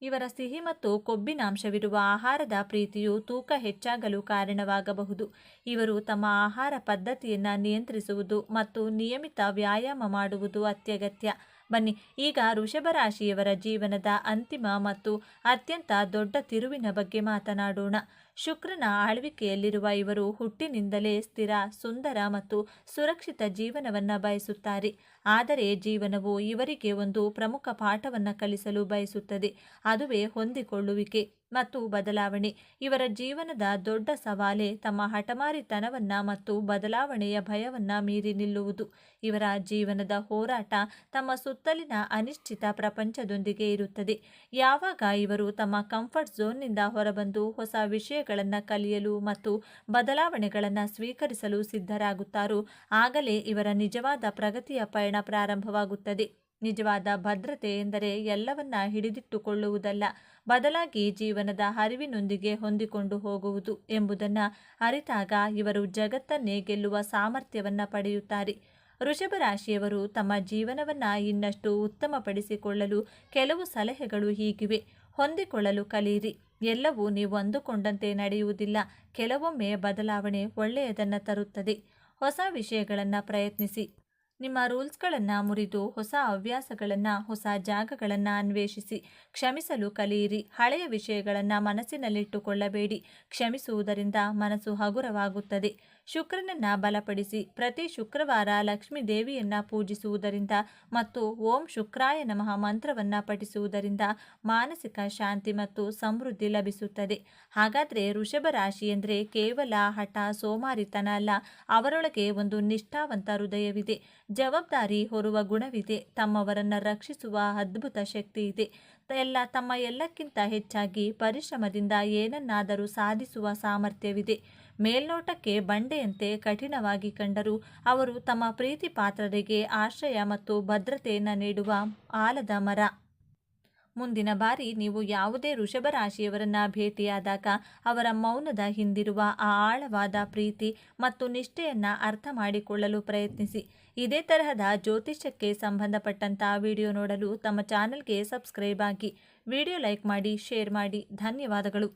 ಇವರ ಸಿಹಿ ಮತ್ತು ಕೊಬ್ಬಿನಾಂಶವಿರುವ ಆಹಾರದ ಪ್ರೀತಿಯು ತೂಕ ಹೆಚ್ಚಾಗಲು ಕಾರಣವಾಗಬಹುದು. ಇವರು ತಮ್ಮ ಆಹಾರ ಪದ್ಧತಿಯನ್ನು ನಿಯಂತ್ರಿಸುವುದು ಮತ್ತು ನಿಯಮಿತ ವ್ಯಾಯಾಮ ಮಾಡುವುದು ಅತ್ಯಗತ್ಯ. ಬನ್ನಿ ಈಗ ವೃಷಭ ರಾಶಿಯವರ ಜೀವನದ ಅಂತಿಮ ಮತ್ತು ಅತ್ಯಂತ ದೊಡ್ಡ ತಿರುವಿನ ಬಗ್ಗೆ ಮಾತನಾಡೋಣ. ಶುಕ್ರನ ಆಳ್ವಿಕೆಯಲ್ಲಿರುವ ಇವರು ಹುಟ್ಟಿನಿಂದಲೇ ಸ್ಥಿರ, ಸುಂದರ ಮತ್ತು ಸುರಕ್ಷಿತ ಜೀವನವನ್ನು ಬಯಸುತ್ತಾರೆ. ಆದರೆ ಜೀವನವು ಇವರಿಗೆ ಒಂದು ಪ್ರಮುಖ ಪಾಠವನ್ನು ಕಲಿಸಲು ಬಯಸುತ್ತದೆ. ಅದುವೇ ಹೊಂದಿಕೊಳ್ಳುವಿಕೆ ಮತ್ತು ಬದಲಾವಣೆ. ಇವರ ಜೀವನದ ದೊಡ್ಡ ಸವಾಲೇ ತಮ್ಮ ಹಠಮಾರಿತನವನ್ನು ಮತ್ತು ಬದಲಾವಣೆಯ ಭಯವನ್ನು ಮೀರಿ ನಿಲ್ಲುವುದು. ಇವರ ಜೀವನದ ಹೋರಾಟ ತಮ್ಮ ಸುತ್ತಲಿನ ಅನಿಶ್ಚಿತ ಪ್ರಪಂಚದೊಂದಿಗೆ ಇರುತ್ತದೆ. ಯಾವಾಗ ಇವರು ತಮ್ಮ ಕಂಫರ್ಟ್ ಝೋನ್ನಿಂದ ಹೊರಬಂದು ಹೊಸ ವಿಷಯಗಳನ್ನು ಕಲಿಯಲು ಮತ್ತು ಬದಲಾವಣೆಗಳನ್ನು ಸ್ವೀಕರಿಸಲು ಸಿದ್ಧರಾಗುತ್ತಾರೋ ಆಗಲೇ ಇವರ ನಿಜವಾದ ಪ್ರಗತಿಯ ಪಯಣ ಪ್ರಾರಂಭವಾಗುತ್ತದೆ. ನಿಜವಾದ ಭದ್ರತೆ ಎಂದರೆ ಎಲ್ಲವನ್ನ ಹಿಡಿದಿಟ್ಟುಕೊಳ್ಳುವುದಲ್ಲ, ಬದಲಾಗಿ ಜೀವನದ ಹರಿವಿನೊಂದಿಗೆ ಹೊಂದಿಕೊಂಡು ಹೋಗುವುದು ಎಂಬುದನ್ನು ಅರಿತಾಗ ಇವರು ಜಗತ್ತನ್ನೇ ಗೆಲ್ಲುವ ಸಾಮರ್ಥ್ಯವನ್ನು ಪಡೆಯುತ್ತಾರೆ. ವೃಷಭ ರಾಶಿಯವರು ತಮ್ಮ ಜೀವನವನ್ನು ಇನ್ನಷ್ಟು ಉತ್ತಮಪಡಿಸಿಕೊಳ್ಳಲು ಕೆಲವು ಸಲಹೆಗಳು ಹೀಗಿವೆ. ಹೊಂದಿಕೊಳ್ಳಲು ಕಲಿಯಿರಿ. ಎಲ್ಲವೂ ನೀವು ಅಂದುಕೊಂಡಂತೆ ನಡೆಯುವುದಿಲ್ಲ. ಕೆಲವೊಮ್ಮೆ ಬದಲಾವಣೆ ಒಳ್ಳೆಯದನ್ನು ತರುತ್ತದೆ. ಹೊಸ ವಿಷಯಗಳನ್ನು ಪ್ರಯತ್ನಿಸಿ. ನಿಮ್ಮ ರೂಲ್ಸ್ಗಳನ್ನು ಮುರಿದು ಹೊಸ ಹವ್ಯಾಸಗಳನ್ನು, ಹೊಸ ಜಾಗಗಳನ್ನು ಅನ್ವೇಷಿಸಿ. ಕ್ಷಮಿಸಲು ಕಲಿಯಿರಿ. ಹಳೆಯ ವಿಷಯಗಳನ್ನು ಮನಸ್ಸಿನಲ್ಲಿಟ್ಟುಕೊಳ್ಳಬೇಡಿ. ಕ್ಷಮಿಸುವುದರಿಂದ ಮನಸ್ಸು ಹಗುರವಾಗುತ್ತದೆ. ಶುಕ್ರನನ್ನು ಬಲಪಡಿಸಿ ಪ್ರತಿ ಶುಕ್ರವಾರ ಲಕ್ಷ್ಮೀ ದೇವಿಯನ್ನು ಪೂಜಿಸುವುದರಿಂದ ಮತ್ತು ಓಂ ಶುಕ್ರಾಯ ನಮಃ ಮಂತ್ರವನ್ನು ಪಠಿಸುವುದರಿಂದ ಮಾನಸಿಕ ಶಾಂತಿ ಮತ್ತು ಸಮೃದ್ಧಿ ಲಭಿಸುತ್ತದೆ. ಹಾಗಾದರೆ ವೃಷಭ ರಾಶಿ ಎಂದರೆ ಕೇವಲ ಹಠ ಸೋಮಾರಿತನ ಅಲ್ಲ, ಅವರೊಳಗೆ ಒಂದು ನಿಷ್ಠಾವಂತ ಹೃದಯವಿದೆ, ಜವಾಬ್ದಾರಿ ಹೊರುವ ಗುಣವಿದೆ, ತಮ್ಮವರನ್ನು ರಕ್ಷಿಸುವ ಅದ್ಭುತ ಶಕ್ತಿ ಇದೆ, ತಮ್ಮ ಎಲ್ಲಕ್ಕಿಂತ ಹೆಚ್ಚಾಗಿ ಪರಿಶ್ರಮದಿಂದ ಏನನ್ನಾದರೂ ಸಾಧಿಸುವ ಸಾಮರ್ಥ್ಯವಿದೆ. ಮೇಲ್ನೋಟಕ್ಕೆ ಬಂಡೆಯಂತೆ ಕಠಿಣವಾಗಿ ಕಂಡರೂ ಅವರು ತಮ್ಮ ಪ್ರೀತಿ ಪಾತ್ರರಿಗೆ ಆಶ್ರಯ ಮತ್ತು ಭದ್ರತೆಯನ್ನು ನೀಡುವ ಆಲದ ಮರ. ಮುಂದಿನ ಬಾರಿ ನೀವು ಯಾವುದೇ ವೃಷಭ ರಾಶಿಯವರನ್ನು ಭೇಟಿಯಾದಾಗ ಅವರ ಮೌನದ ಹಿಂದಿರುವ ಆ ಆಳವಾದ ಪ್ರೀತಿ ಮತ್ತು ನಿಷ್ಠೆಯನ್ನು ಅರ್ಥ ಮಾಡಿಕೊಳ್ಳಲು ಪ್ರಯತ್ನಿಸಿ. ಇದೇ ತರಹದ ಜ್ಯೋತಿಷ್ಯಕ್ಕೆ ಸಂಬಂಧಪಟ್ಟಂಥ ವಿಡಿಯೋ ನೋಡಲು ತಮ್ಮ ಚಾನಲ್ಗೆ ಸಬ್ಸ್ಕ್ರೈಬ್ ಆಗಿ, ವಿಡಿಯೋ ಲೈಕ್ ಮಾಡಿ, ಶೇರ್ ಮಾಡಿ. ಧನ್ಯವಾದಗಳು.